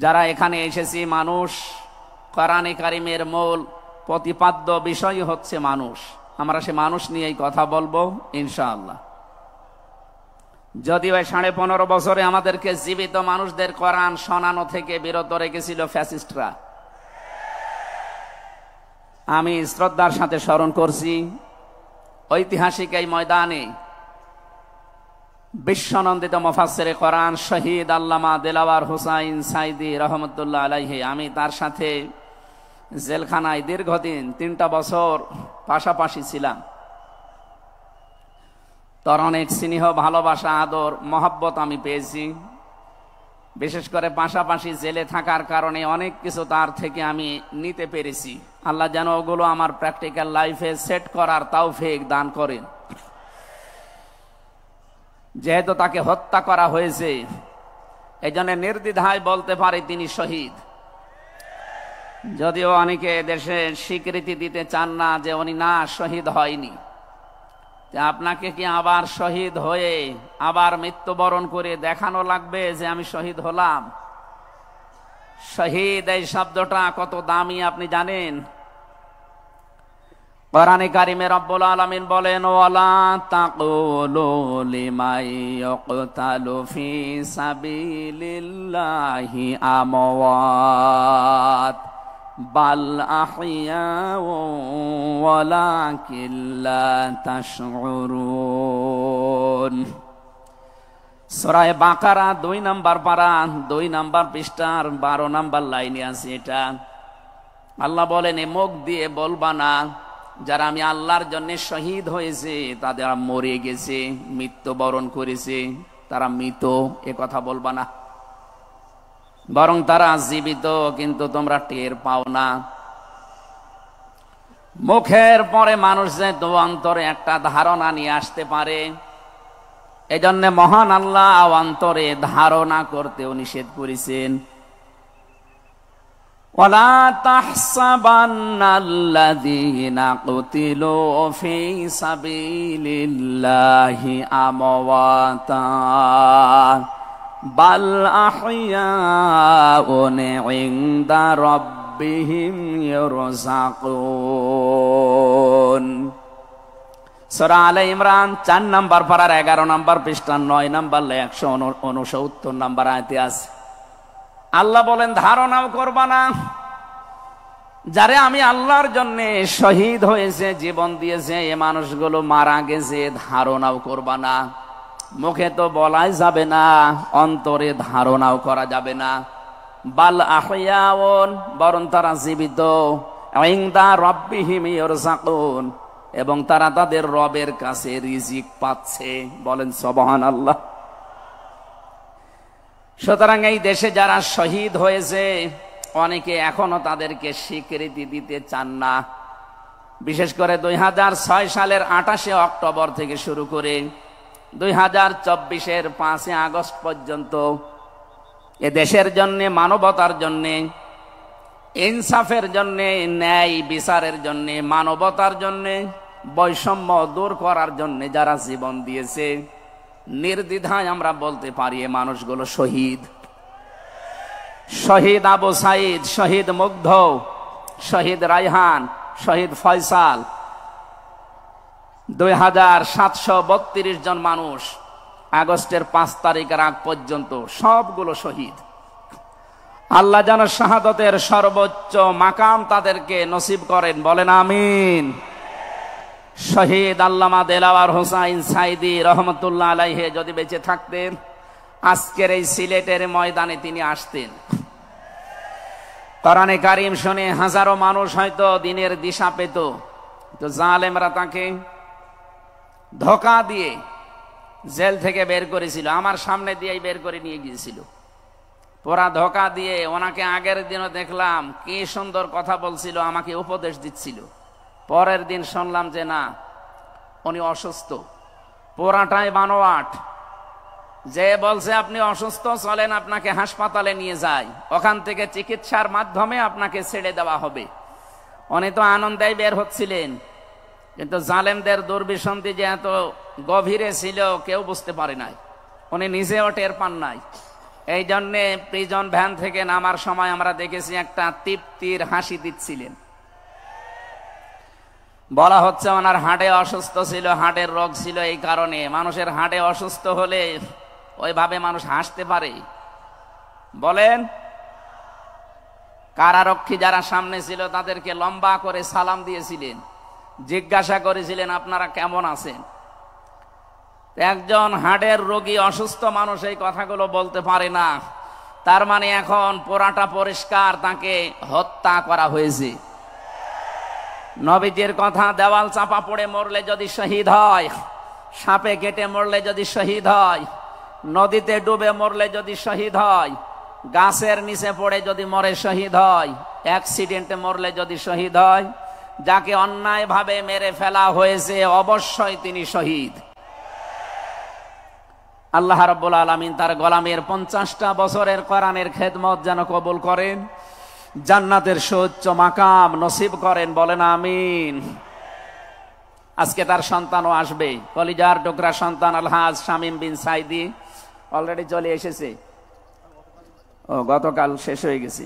যারা এখানে এসেছি মানুষ, কোরআনে কারিমের মূল প্রতিপাদ্য বিষয় হচ্ছে মানুষ। আমরা সে মানুষ নিয়েই কথা বলবো ইনশাআল্লাহ। যদিও 15.5 বছরে আমাদেরকে জীবিত মানুষদের কোরআন শোনানো থেকে বিরত রেখেছিল ফ্যাসিস্টরা। আমি শ্রদ্ধার সাথে স্মরণ করছি ঐতিহাসিক এই ময়দানে বিশ্বনন্দিত মুফাসসিরে কোরআন শহীদ আল্লামা দেলাওয়ার হোসাইন সাইদি রহমতুল্লাহ আলাইহি, আমি তার সাথে জেলখানায় দীর্ঘদিন 3টা বছর পাশাপাশি ছিলাম। তার অনেক স্নেহ, ভালোবাসা, আদর, মহব্বত আমি পেয়েছি। বিশেষ করে পাশাপাশি জেলে থাকার কারণে অনেক কিছু তার থেকে আমি নিতে পেরেছি। আল্লাহ যেন ওগুলো আমার প্র্যাকটিক্যাল লাইফে সেট করার তৌফিক দান করেন। যেহেতু তাকে হত্যা করা হয়েছে, এই জন্য নির্দ্বিধায় বলতে পারি তিনি শহীদ। যদিও অনেকে দেশে স্বীকৃতি দিতে চান না যে উনি না শহীদ হয়নি। আপনাকে কি আবার শহীদ হয়ে আবার মৃত্যুবরণ করে দেখানো লাগবে যে আমি শহীদ হলাম? শহীদ এই শব্দটা কত দামি আপনি জানেন? কোরআনে কারিমে রব্বুল আলামিন বলেন, ওয়ালা তাকুলু লিমান ইয়ুকতালু ফি সাবিলিল্লাহি আমওয়াত বাল আহইয়াউ ওয়ালাকিন লা তাশউরুন। সূরা বাকারা 2 নম্বর পারা 2 নম্বর পৃষ্ঠার 12 নম্বর লাইনে আছে এটা। আল্লাহ বলেন, এ মুখ দিয়ে বলবা না যারা আমি আল্লাহর জন্য শহীদ হয়েছে তাদের মরে গেছে, মৃত্যুবরণ করেছে, তারা মৃত, এ কথা বলবা না। বরং তারা জীবিত, কিন্তু তোমরা টের পাও না। মুখের পরে মানুষ যে অন্তরে একটা ধারণা নিয়ে আসতে পারে, এজন্য মহান আল্লাহ অন্তরে ধারণা করতেও নিষেধ করেছেন। ওয়ালা তাহসাবান্নাল্লাযীনা কুতিলু ফী সাবিলিল্লাহি আমওয়াতা বাল আহইয়াউন ইনদা রাব্বিহিম ইরযাকুন। সূরা আলে ইমরান 4 নম্বর পারার 11 নম্বর পৃষ্ঠা 9 নম্বর 169 নম্বর আয়াতে আছে। আল্লাহ বলেন, ধারণাও করবা না যারে আমি আল্লাহর জন্য শহীদ হয়েছে, জীবন দিয়েছে, এ মানুষগুলো মারা গেছে, ধারণাও করবা না। মুখে তো বলাই যাবে না, অন্তরে ধারণাও করা যাবে না। বাল আহইয়াউন, বরং তারা জীবিত, ইনদা রাব্বিহিম ইরযাকুন, এবং তারা তাদের রবের কাছে রিজিক পাচ্ছে। বলেন সুবহানাল্লাহ। সুতরাং এই দেশে যারা শহীদ হয়েছে, অনেকে এখনো তাদেরকে স্বীকৃতি দিতে চান না। বিশেষ করে 2006 সালের 28 অক্টোবর থেকে শুরু করে 2024-এর 5 আগস্ট পর্যন্ত এ দেশের জন্য, মানবতার জন্য, ইনসাফের জন্য, ন্যায় বিচারের জন্য, মানবতার জন্য, বৈষম্য দূর করার জন্য যারা জীবন দিয়েছে, নির্দ্বিধায় আমরা বলতে পারি এ মানুষগুলো শহীদ। শহীদ আবু সাইদ, শহীদ মুগ্ধ, শহীদ রায়হান, শহীদ ফয়সাল, 2732 জন মানুষ আগস্টের 5 তারিখের আগ পর্যন্ত সবগুলো শহীদ। আল্লাহ যেন শাহাদতের সর্বোচ্চ মাকাম তাদেরকে নসিব করেন, বলেন আমিন। শহীদ আল্লামা দেলাওয়ার হোসাইন সাইদি রহমতুল্লাহ আলাইহি যদি বেঁচে থাকতেন, আজকের এই সিলেটের ময়দানে তিনি আসতেন। কোরআনে কারিম শুনে হাজারো মানুষ হয়তো দিনের দিশা পেত, তো জালেমরা তাকে ধোঁকা দিয়ে জেল থেকে বের করেছিল। আমার সামনে দিয়েই বের করে নিয়ে গিয়েছিল, পুরা ধোঁকা দিয়ে। ওনাকে আগের দিনও দেখলাম কি সুন্দর কথা বলছিল, আমাকে উপদেশ দিচ্ছিল। পরের দিন শুনলাম যে না, উনি অসুস্থ, পুরাটাই বানোয়াট। যে বলছে আপনি অসুস্থ, চলেন আপনাকে হাসপাতালে নিয়ে যাই, ওখান থেকে চিকিৎসার মাধ্যমে আপনাকে ছেড়ে দেওয়া হবে। উনি তো আনন্দেই বের হচ্ছিলেন, কিন্তু জালেমদের দুর্বিসন্ধি যে এত গভীরে ছিল কেউ বুঝতে পারে নাই, উনি নিজেও টের পান নাই। এই জন্যে প্রিজন ভ্যান থেকে নামার সময় আমরা দেখেছি একটা তৃপ্তির হাসি দিচ্ছিলেন। বলা হচ্ছে ওনার হার্টে অসুস্থ ছিল, হার্টের রোগ ছিল, এই কারণে। মানুষের হার্টে অসুস্থ হলে ওইভাবে মানুষ হাসতে পারে? বলেন। কারারক্ষী যারা সামনে ছিল তাদেরকে লম্বা করে সালাম দিয়েছিলেন, জিজ্ঞাসা করেছিলেন আপনারা কেমন আছেন। একজন হার্টের রোগী অসুস্থ মানুষ এই কথাগুলো বলতে পারে না, তার মানে এখন পোড়াটা পরিষ্কার, তাকে হত্যা করা হয়েছে। নবীজির কথা, দেওয়াল চাপা পড়ে মরলে যদি শহীদ হয়, সাপে কেটে মরলে যদি শহীদ হয়, নদীতে ডুবে মরলে যদি শহীদ হয়, গাছের নিচে পড়ে যদি মরে শহীদ হয়, অ্যাক্সিডেন্টে মরলে যদি শহীদ হয়, যাকে অন্যায় ভাবে মেরে ফেলা হয়েছে অবশ্যই তিনি শহীদ। আল্লাহ রাব্বুল আলামিন তার গোলামের 50টা বছরের কোরআনের খেদমত যেন কবুল করেন, জান্নাতের সুউচ্চ মাকাম নসিব করেন, বলেন আমিন। আজকে তার সন্তানও আসবে, কলিজার টুকরা সন্তান আলহাজ শামীম বিন সাইদি অলরেডি চলে এসেছে। ও গতকাল শেষ হয়ে গেছে।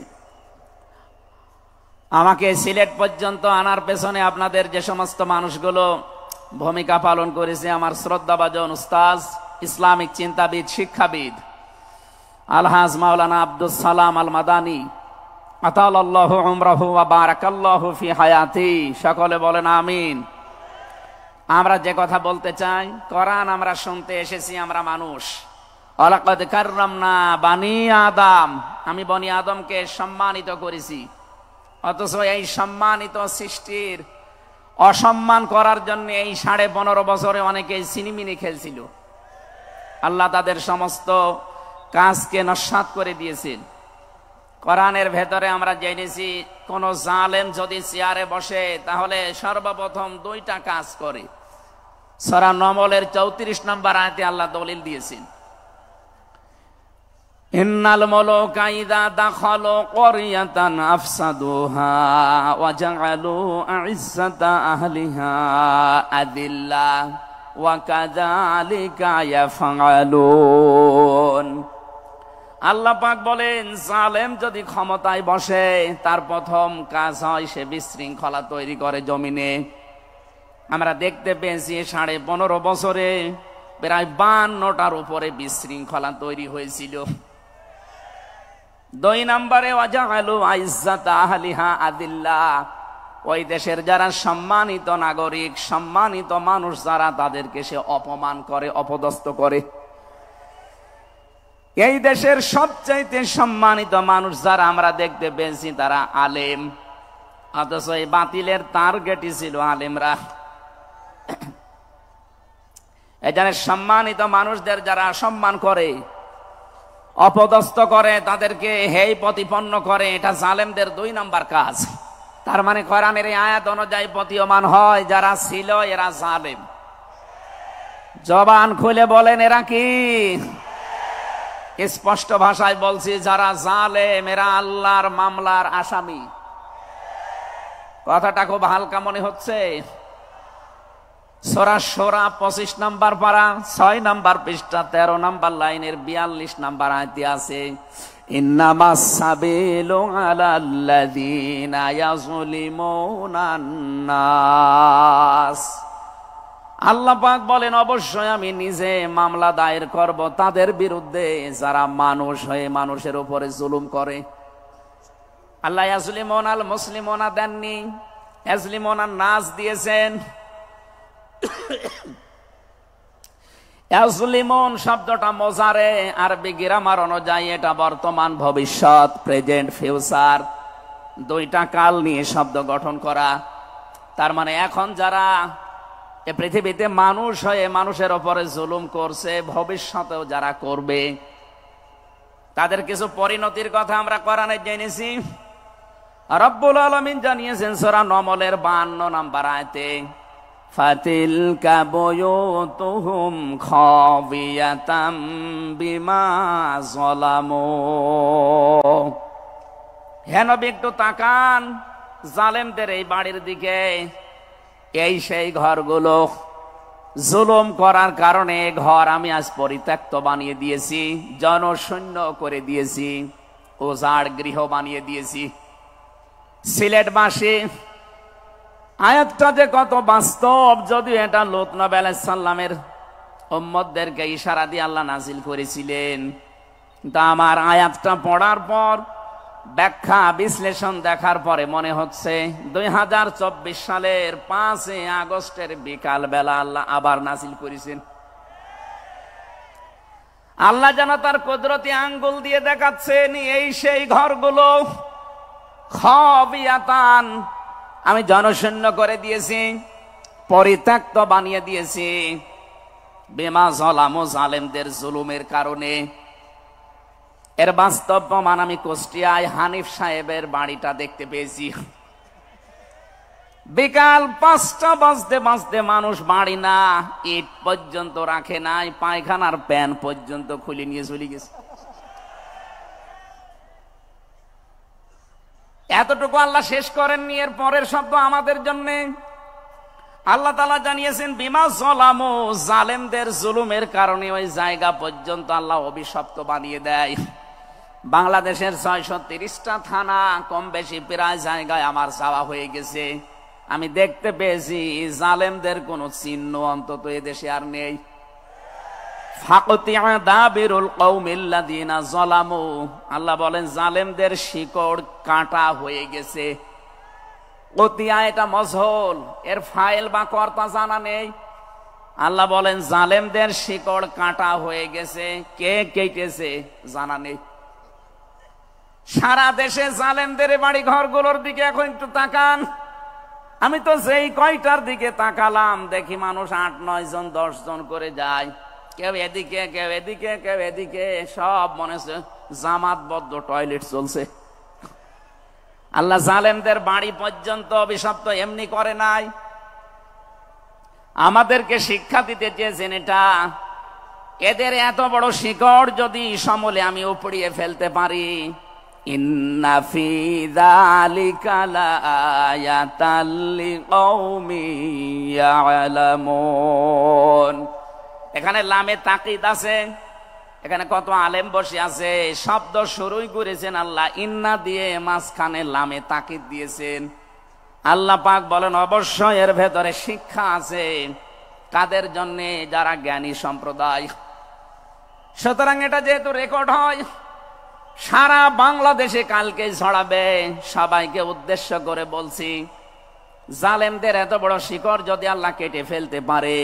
আমাকে সিলেট পর্যন্ত আনার পেছনে আপনাদের যে সমস্ত মানুষগুলো ভূমিকা পালন করেছে, আমার শ্রদ্ধাভাজন উস্তাজ, ইসলামিক চিন্তাবিদ, শিক্ষাবিদ আলহাজ মাওলানা আব্দুস সালাম আল মাদানী, আতালাল্লাহু উমরাহু ওয়া বারাকাল্লাহু ফি হায়াতি, সকলে বলেন আমিন। আমরা যে কথা বলতে চাই, কোরআন আমরা শুনতে এসেছি, আমরা মানুষ। ওয়ালাকাদ কাররামনা বানি আদম, আমি বনি আদমকে সম্মানিত করেছি। অথচ এই সম্মানিত সৃষ্টির অসম্মান করার জন্য এই 15.5 বছরে অনেকেই সিনেমিনি খেলছিল। আল্লাহ তাদের সমস্ত কাজকে নস্যাৎ করে দিয়েছেন। কোরআনের ভেতরে আমরা জেনেছি, কোন জালেম যদি চেয়ারে বসে তাহলে সর্বপ্রথম 2টা কাজ করে। সূরা নমলের 34 নম্বর আয়াতে আল্লাহ দলিল দিয়েছেন, ইন্নাল মুলুকা ইযা দাখালু ক্বরিয়াতান আফসাদুহা ওয়া জাআলু আ'ইজ্জাতা আহলিহা আযিল্লা ওয়া কাযালিকা ইয়াফআলুন। আল্লাহ পাক বলেন, জালেম যদি ক্ষমতায় বসে তার প্রথম কাজ হয় সে বিশৃঙ্খলা তৈরি করে জমিনে। আমরা দেখতে পেয়েছি 15.5 বছরে প্রায় 52টার উপরে বিশৃঙ্খলা তৈরি হয়েছিল। 2 নম্বরে ওয়াজাআলু আইজ্জাতা আহলিহা আযিল্লা, ওই দেশের যারা সম্মানিত নাগরিক, সম্মানিত মানুষ যারা, তাদেরকে সে অপমান করে, অপদস্থ করে। এই দেশের সবচাইতে সম্মানিত মানুষ যারা আমরা দেখতে পেয়েছি তারা আলেম, অথচ এই বাতিলের টার্গেটই ছিল আলেমরা। এখানে সম্মানিত মানুষদের যারা সম্মান করে, অপদস্থ করে, তাদেরকে হেয় প্রতিপন্ন করে, এটা জালেমদের 2 নম্বর কাজ। তার মানে কোরআনের এই আয়াত অনুযায়ী প্রতীয়মান হয় যারা ছিল এরা জালেম। জবান খুলে বলেন এরা কি? স্পষ্ট ভাষায় বলছি, যারা জালেম এরা আল্লাহর মামলার আসামি। কথাটা খুব হালকা মনে হচ্ছে। সূরা শূরা 25 নম্বর পারা 6 নম্বর পৃষ্ঠা 13 নম্বর লাইনের 42 নম্বর আয়াতে আছে, ইন্নামাস সাবিলু আলাল্লাযীনা ইয়াযলিমুনান নাস। আল্লাহ পাক বলেন, অবশ্যই আমি নিজে মামলা দায়ের করব তাদের বিরুদ্ধে যারা মানুষ হয়ে মানুষের উপরে জুলুম করে। আল্লাহ ইয়াজলিমুনাল মুসলিমুনা দেননি, ইয়াজলিমুনান নাস দিয়েছেন। ইয়াজলিমুন শব্দটা মোজারে, আরবি গ্রামার অনুযায়ী এটা বর্তমান, ভবিষ্যৎ, প্রেজেন্ট, ফিউচার, 2টা কাল নিয়ে শব্দ গঠন করা। তার মানে এখন যারা এ পৃথিবীতে মানুষ হয়ে মানুষের উপরে জুলুম করছে, ভবিষ্যতেও যারা করবে, তাদের কিছু পরিণতির কথা আমরা কোরআনে জেনেছি। রব্বুল আলামিন জানিয়েছেন সূরা নমলের 52 নম্বর আয়াতে, ফাতিলকা বুয়ুতুহুম খাবিয়াতাম বিমা যালামু। হে নবী, একটু তাকান জালেমদের এই বাড়ির দিকে। এই সেই ঘরগুলো জুলুম করার কারণে ঘর আমি আজ পরিত্যক্ত বানিয়ে দিয়েছি, জনশূন্য করে দিয়েছি, উজাড় গৃহ বানিয়ে দিয়েছি। সিলেটবাসী, আয়াতটা যে কত বাস্তব, যদিও এটা লূত নবী আলাইহিস সালামের উম্মতদেরকে ইশারা দিয়ে আল্লাহ নাজিল করেছিলেন, তা আমার আয়াতটা পড়ার পর ব্যাখ্যা বিশ্লেষণ দেখার পরে মনে হচ্ছে 2024 সালের 5 আগস্টের বিকাল বেলা আল্লাহ আবার নাজিল করেছেন। আল্লাহ যেন তার কুদরতি আঙ্গুল দিয়ে দেখাচ্ছেন, এই সেই ঘরগুলো খাবিয়াতান আমি জনশূন্য করে দিয়েছি, পরিত্যক্ত বানিয়ে দিয়েছি, বিমা যালামু জালেমদের জুলুমের কারণে। এর বাস্তব প্রমাণ আমি কুষ্টিয়ায় হানিফ সাহেবের বাড়িটা দেখতে পেয়েছি। বিকাল 5টা বাজতে বাজতে মানুষ বাড়ি না ইট পর্যন্ত রাখে নাই, পায়খানার প্যান পর্যন্ত খুলে নিয়ে চলে গেছে। এতটুকু আল্লাহ শেষ করেননি, এর পরের শব্দ আমাদের জন্য। আল্লাহ তাআলা জানিয়েছেন বিমা যালামু জালেমদের জুলুমের কারণে ওই জায়গা পর্যন্ত আল্লাহ অভিশপ্ত বানিয়ে দেয়। বাংলাদেশের 630টা থানা কম বেশি প্রায় জায়গায় আমার যাওয়া হয়ে গেছে। আমি দেখতে পেয়েছি জালেমদের কোন চিহ্ন অন্তত এদেশে আর নেই। ফাকতিয়া দাবিরুল কওমিল্লাযিনা যালামু, আল্লাহ বলেন জালেমদের শিকড় কাটা হয়ে গেছে। কতিয়া এটা মজহুল, এর ফাইল বা কর্তা জানা নেই। আল্লাহ বলেন জালেমদের শিকড় কাটা হয়ে গেছে, কে কেটেছে জানা নেই। সারা দেশে জালেমদের বাড়ি ঘরগুলোর দিকে এখন একটু তাকান। আমি তো যেই কয়টার দিকে তাকালাম দেখি মানুষ 8-9 জন 10 জন করে যায়, কেউ এদিকে কেউ এদিকে কেউ এদিকে, সব মনে হচ্ছে জামাতবদ্ধ টয়লেট চলছে। আল্লাহ জালেমদের বাড়ি পর্যন্ত অভিশপ্ত এমনি করে নাই, আমাদেরকে শিক্ষা দিতে চেয়েছেন এটা। এদের এত বড় শিকড় যদি সমলে আমি উপড়িয়ে ফেলতে পারি, ইন্না ফি যালিকা লাআয়াতাল লিকওমিন ইয়ালামুন। এখানে লামে তাকিদ আছে, এখানে কত আলেম বসে আছে, শব্দ শুরুই করেছেন আল্লাহ ইন্না দিয়ে, মাঝখানে লামে তাকিদ দিয়েছেন। আল্লাহ পাক বলেন অবশ্যই এর ভেতরে শিক্ষা আছে, কাদের জন্য? যারা জ্ঞানী সম্প্রদায়। সুতরাং এটা যেহেতু রেকর্ড হয়, সারা বাংলাদেশে কালকে ছড়াবে। সবাইকে উদ্দেশ্য করে বলছি, জালেমদের এত বড় শিকড় যদি আল্লাহ কেটে ফেলতে পারে,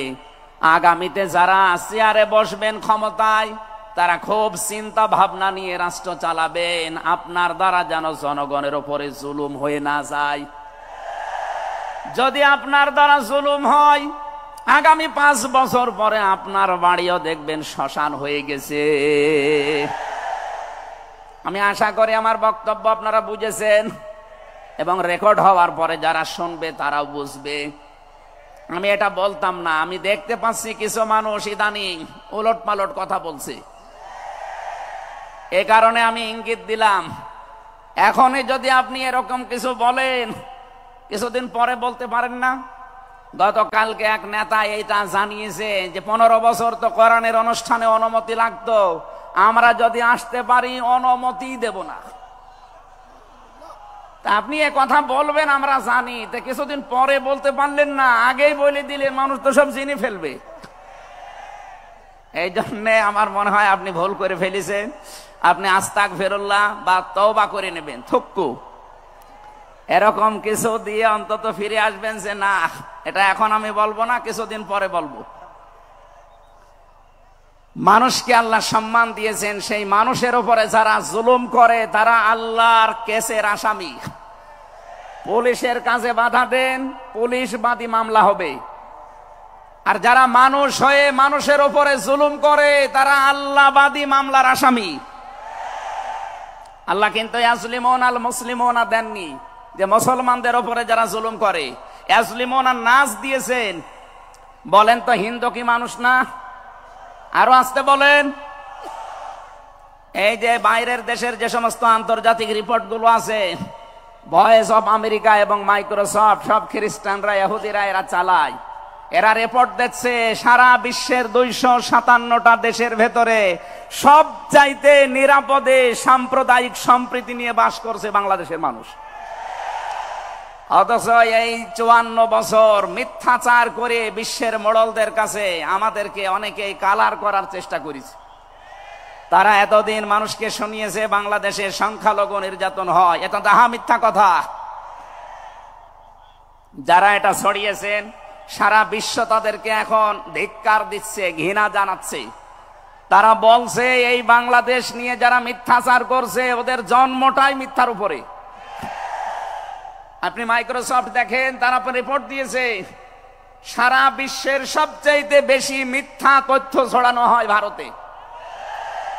আগামীতে যারা চেয়ারে বসবেন ক্ষমতায়, তারা খুব চিন্তা ভাবনা নিয়ে রাষ্ট্র চালাবেন, আপনার দ্বারা যেন জনগণের উপরে জুলুম হয়ে না যায়। যদি আপনার দ্বারা জুলুম হয়, আগামী 5 বছর পরে আপনার বাড়িও দেখবেন শ্মশান হয়ে গেছে। আমি আশা করি আমার বক্তব্য আপনারা বুঝেছেন, এবং রেকর্ড হওয়ার পরে যারা শুনবে তারাও বুঝবে। আমি এটা বলতাম না, আমি দেখতে পাচ্ছি কিছু মানুষ ইদানিং উলট পালট কথা বলছে। এ কারণে আমি ইঙ্গিত দিলাম, এখনই যদি আপনি এরকম কিছু বলেন, কিছুদিন পরে বলতে পারেন না। গতকালকে এক নেতা এইটা জানিয়েছে যে 15 বছর তো কোরআনের অনুষ্ঠানে অনুমতি লাগতো, আমরা যদি আসতে পারি অনুমতি দেব না। তা আপনি এ কথা বলবেন আমরা জানি, তা কিছুদিন পরে বলতে পারলেন না, আগেই বলে দিলে মানুষ তো সব জেনে ফেলবে। এই জন্য আমার মনে হয় আপনি ভুল করে ফেলেছেন। আপনি আস্তাগফিরুল্লাহ বা তওবা করে নেবেন, থুক্কু এরকম কিছু দিয়ে অন্তত ফিরে আসবেন যে না, এটা এখন আমি বলবো না, কিছুদিন পরে বলবো। মানুষকে আল্লাহ সম্মান দিয়েছেন, সেই মানুষের উপরে যারা জুলুম করে তারা আল্লাহর কেসের আসামি। পুলিশের কাজে বাধা দেন, পুলিশ বাদী মামলা হবে। আর যারা মানুষ হয়ে মানুষের উপরে জুলুম করে তারা আল্লাহবাদী মামলার আসামি। আল্লাহ কিন্তু ইয়াজলিমুন আল মুসলিমুনা দেননি, যে মুসলমানদের উপরে যারা জুলুম করে ইয়াজলিমুনা নাস দিয়েছেন। বলেন তো হিন্দু কি মানুষ না? আরো আসতে বলেন। এই যে বাইরের দেশের যে সমস্ত আন্তর্জাতিক রিপোর্ট গুলো আছে, ভয়েস অফ আমেরিকা এবং মাইক্রোসফট, সব খ্রিস্টানরা ইহুদিরা এরা চালায়। এরা রিপোর্ট দিচ্ছে সারা বিশ্বের 257টা দেশের ভেতরে সবচাইতে নিরাপদে সাম্প্রদায়িক সম্প্রীতি নিয়ে বাস করছে বাংলাদেশের মানুষ। অথচ এই 54 বছর মিথ্যাচার করে বিশ্বের মোড়লদের কাছে আমাদেরকে অনেকেই কালার করার চেষ্টা করেছে। তারা এতদিন মানুষকে শুনিয়েছে বাংলাদেশে সংখ্যালঘু নির্যাতন হয়, এটা দাহা মিথ্যা কথা। যারা এটা ছড়িয়েছেন সারা বিশ্ব তাদেরকে এখন ধিক্কার দিচ্ছে, ঘৃণা জানাচ্ছে। তারা বলছে এই বাংলাদেশ নিয়ে যারা মিথ্যাচার করছে ওদের জন্মটাই মিথ্যার উপরে। আপনি মাইক্রোসফট দেখেন, তারা রিপোর্ট দিয়েছে সারা বিশ্বের সবচাইতে বেশি মিথ্যা তথ্য ছড়ানো হয় ভারতে।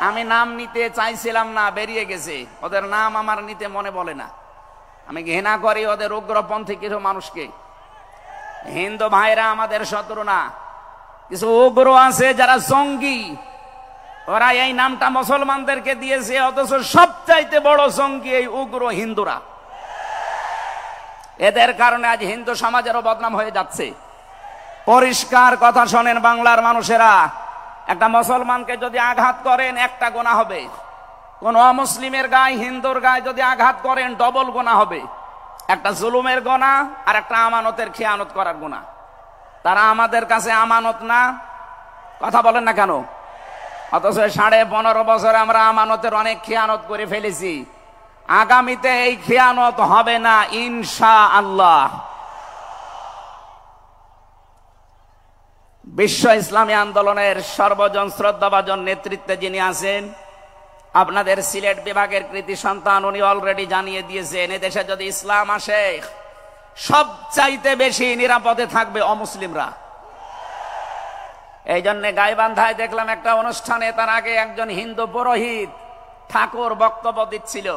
আমি নাম নিতে চাইছিলাম না, বেরিয়ে গেছে। ওদের নাম আমার নিতে মনে বলে না। আমি ঘৃণা করি ওদের উগ্রপন্থী কিছু মানুষকে। হিন্দু ভাইরা আমাদের শত্রু না, কিছু উগ্র আছে যারা জঙ্গি, ওরা এই নামটা মুসলমানদেরকে দিয়েছে। অথচ সবচাইতে বড় জঙ্গি এই উগ্র হিন্দুরা। এদের কারণে আজ হিন্দু সমাজেরও বদনাম হয়ে যাচ্ছে। পরিষ্কার কথা শোনেন বাংলার মানুষেরা, একটা মুসলমানকে যদি আঘাত করেন একটা গুনাহ হবে, কোন অমুসলিমের গায়ে হিন্দুর গায়ে যদি আঘাত করেন ডবল গুনাহ হবে। একটা জুলুমের গুনাহ আর একটা আমানতের খেয়ানত করার গুনাহ। তারা আমাদের কাছে আমানত না, কথা বলেন না কেন? অথচ 15.5 বছরে আমরা আমানতের অনেক খেয়ানত করে ফেলেছি। আগামীতে এই খেয়ানত হবে না ইনশাআল্লাহ। বিশ্ব ইসলামী আন্দোলনের সর্বজন শ্রদ্ধাভাজন নেতৃত্বে যিনি আছেন, আপনাদের সিলেট বিভাগের কৃতি সন্তান, উনি অলরেডি জানিয়ে দিয়েছেন এদেশে যদি ইসলাম আসে সবচাইতে বেশি নিরাপদে থাকবে অমুসলিমরা। এই জন্য গাইবান্ধায় দেখলাম একটা অনুষ্ঠানে, তার আগে একজন হিন্দু পুরোহিত ঠাকুর বক্তব্য দিচ্ছিল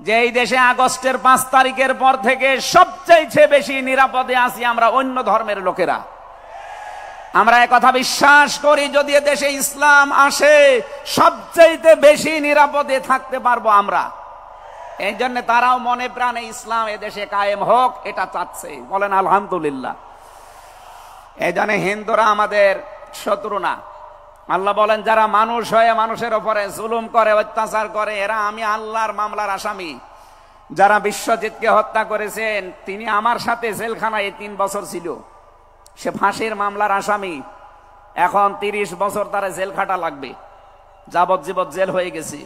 যে এই দেশে আগস্টের 5 তারিখের পর থেকে সবচাইতে বেশি নিরাপদে আছি আমরা অন্য ধর্মের লোকেরা। আমরা একথা বিশ্বাস করি, যদি দেশে ইসলাম আসে সবচাইতে বেশি নিরাপদে থাকতে পারবো আমরা। এই জন্য তারাও মনে প্রাণে ইসলাম এদেশে কায়েম হোক এটা চাচ্ছে, বলেন আলহামদুলিল্লাহ। এই জন্য হিন্দুরা আমাদের শত্রু না। আল্লাহ বলেন যারা মানুষ হয়ে মানুষের উপরে জুলুম করে, অত্যাচার করে, এরা আমি আল্লাহর মামলার আসামি। যারা বিশ্বজিৎকে হত্যা করেছেন তিনি আমার সাথে জেলখানায় 3 বছর ছিল, সে ফাঁসির মামলার আসামি। এখন 30 বছর তারা জেল খাটা লাগবে, যাবজ্জীবন জেল হয়ে গেছে।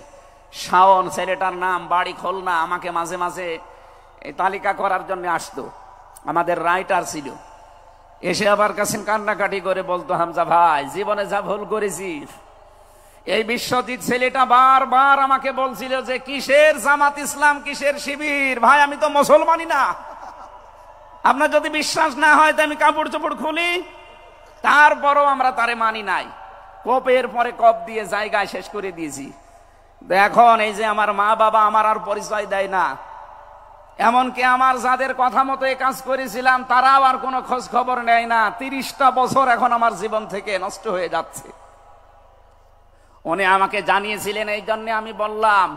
শাওন ছেলেটার নাম, বাড়ি খুলনা, আমাকে মাঝে মাঝে এই তালিকা করার জন্য আসতো, আমাদের রাইটার ছিল। এসে আবার কাছে কান্নাকাটি করে বলতো, হামজা ভাই জীবনে যা ভুল করেছি। এই বিশ্বজিৎ ছেলেটা বারবার আমাকে বলছিল যে কিসের জামাত ইসলাম, কিসের শিবির, ভাই আমি তো মুসলমানই না। আপনার যদি বিশ্বাস না হয় তো আমি কাপড় চোপড় খুলি, তারপরও আমরা তারে মানি নাই। কপের পরে কপ দিয়ে জায়গায় শেষ করে দিয়েছি। এখন এই যে আমার মা বাবা আমার আর পরিচয় দেয় না, এমনকি আমার যাদের কথা মতো এই কাজ করেছিলাম তারাও আর কোনো খোঁজ খবর নেয় না। 30টা বছর এখন আমার জীবন থেকে নষ্ট হয়ে যাচ্ছে। উনি আমাকে জানিয়েছিলেন, এই জন্য আমি বললাম।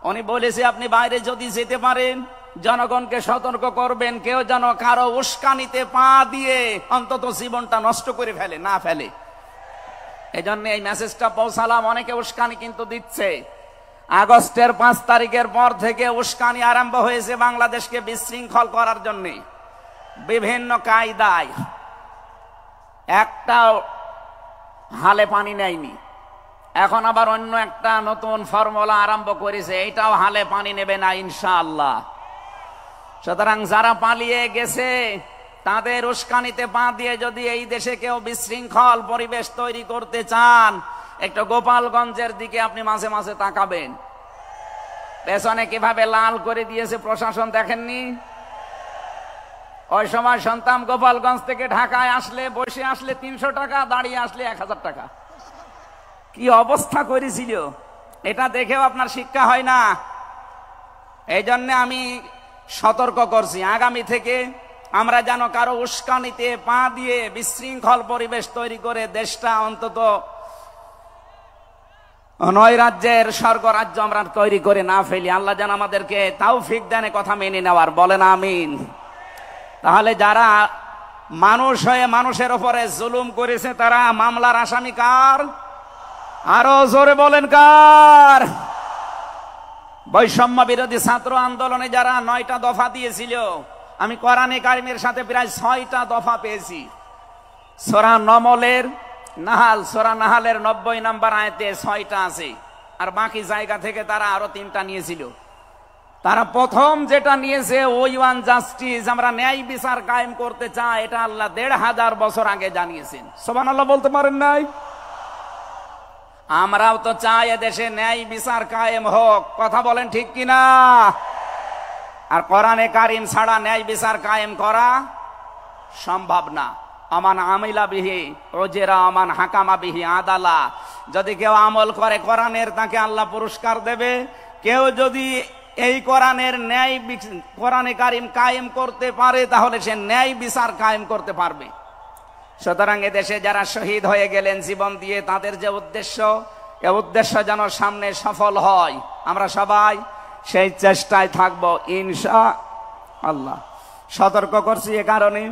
উনি বলেছে আপনি বাইরে যদি যেতে পারেন জনগণকে সতর্ক করবেন, কেউ যেন কারো উস্কানিতে পা দিয়ে অন্তত জীবনটা নষ্ট করে ফেলে না ফেলে। এই জন্য এই মেসেজটা পৌঁছালাম। অনেকে উস্কানি কিন্তু দিচ্ছে। আগস্টের 5 তারিখের পর থেকে উস্কানি আরম্ভ হয়েছে বাংলাদেশকে বিশৃঙ্খল করার জন্য বিভিন্ন কায়দায়। একটা হালে পানি নেয়নি, এখন আবার অন্য একটা নতুন ফর্মুলা আরম্ভ করেছে, এইটাও হালে পানি নেবে না ইনশাআল্লাহ। সুতরাং যারা পালিয়ে গেছে তাদের উস্কানিতে পা দিয়ে যদি এই দেশে কেউ বিশৃঙ্খল পরিবেশ তৈরি করতে চান, একটু গোপালগঞ্জের দিকে আপনি মাঝে মাঝে তাকাবেন। পেছনে কিভাবে লাল করে দিয়েছে প্রশাসন দেখেননি? ওই সময় সন্তান গোপালগঞ্জ থেকে ঢাকায় আসলে, বসে আসলে 300 টাকা, দাঁড়িয়ে আসলে 1000 টাকা। কি অবস্থা করেছিল, এটা দেখেও আপনার শিক্ষা হয় না। এই জন্য আমি সতর্ক করছি, আগামী থেকে আমরা যেন কারো উস্কানিতে পা দিয়ে বিশৃঙ্খল পরিবেশ তৈরি করে দেশটা অন্তত 9 রাজ্যের স্বর্গরাজ্য আমরা তৈরি করে না ফেলি। আল্লাহ যেন আমাদেরকে তৌফিক দেন কথা মেনে নেওয়ার, বলেন আমিন। তাহলে যারা মানুষ হয়ে মানুষের উপরে জুলুম করেছে তারা। মামলার আসামি কার? আরো জোরে বলেন কার? বৈষম্য বিরোধী ছাত্র আন্দোলনে যারা 9টা দফা দিয়েছিল, আমি কোরআনে কারিমের সাথে প্রায় 6টা দফা পেয়েছি। সূরা নাহালের 90 নম্বর আয়াতে 6টা আছে, আর বাকি জায়গা থেকে তারা আরো 3টা নিয়েছিল। তারা প্রথম যেটা নিয়েছে ওই ওয়ান জাস্টিস, আমরা ন্যায় বিচার কায়েম করতে চাই, এটা আল্লাহ 1500 বছর আগে জানিয়েছেন। সুবহানাল্লাহ বলতে পারেন নাই? আমরাও তো চাই এদেশে ন্যায় বিচার কায়েম হোক, কথা বলেন ঠিক কিনা? আর কোরআনে কারিম ছাড়া ন্যায় বিচার কায়েম করা সম্ভব না। আমান আমিলা বিহি ওজেরা আমান হাকামা বিহি আদালা। যদি কেউ আমল করে কোরআনের, তাকে আল্লাহ পুরস্কার দেবে। কেউ যদি এই কোরআনে কারিম কায়েম করতে পারে, তাহলে সে ন্যায় বিচার কায়েম করতে পারবে। সুতরাং এদেশে যারা শহীদ হয়ে গেলেন জীবন দিয়ে, তাদের যে উদ্দেশ্য, এ উদ্দেশ্য যেন সামনে সফল হয়, আমরা সবাই সেই চেষ্টায় থাকবো ইনশাআল্লাহ। সতর্ক করছি এ কারণে,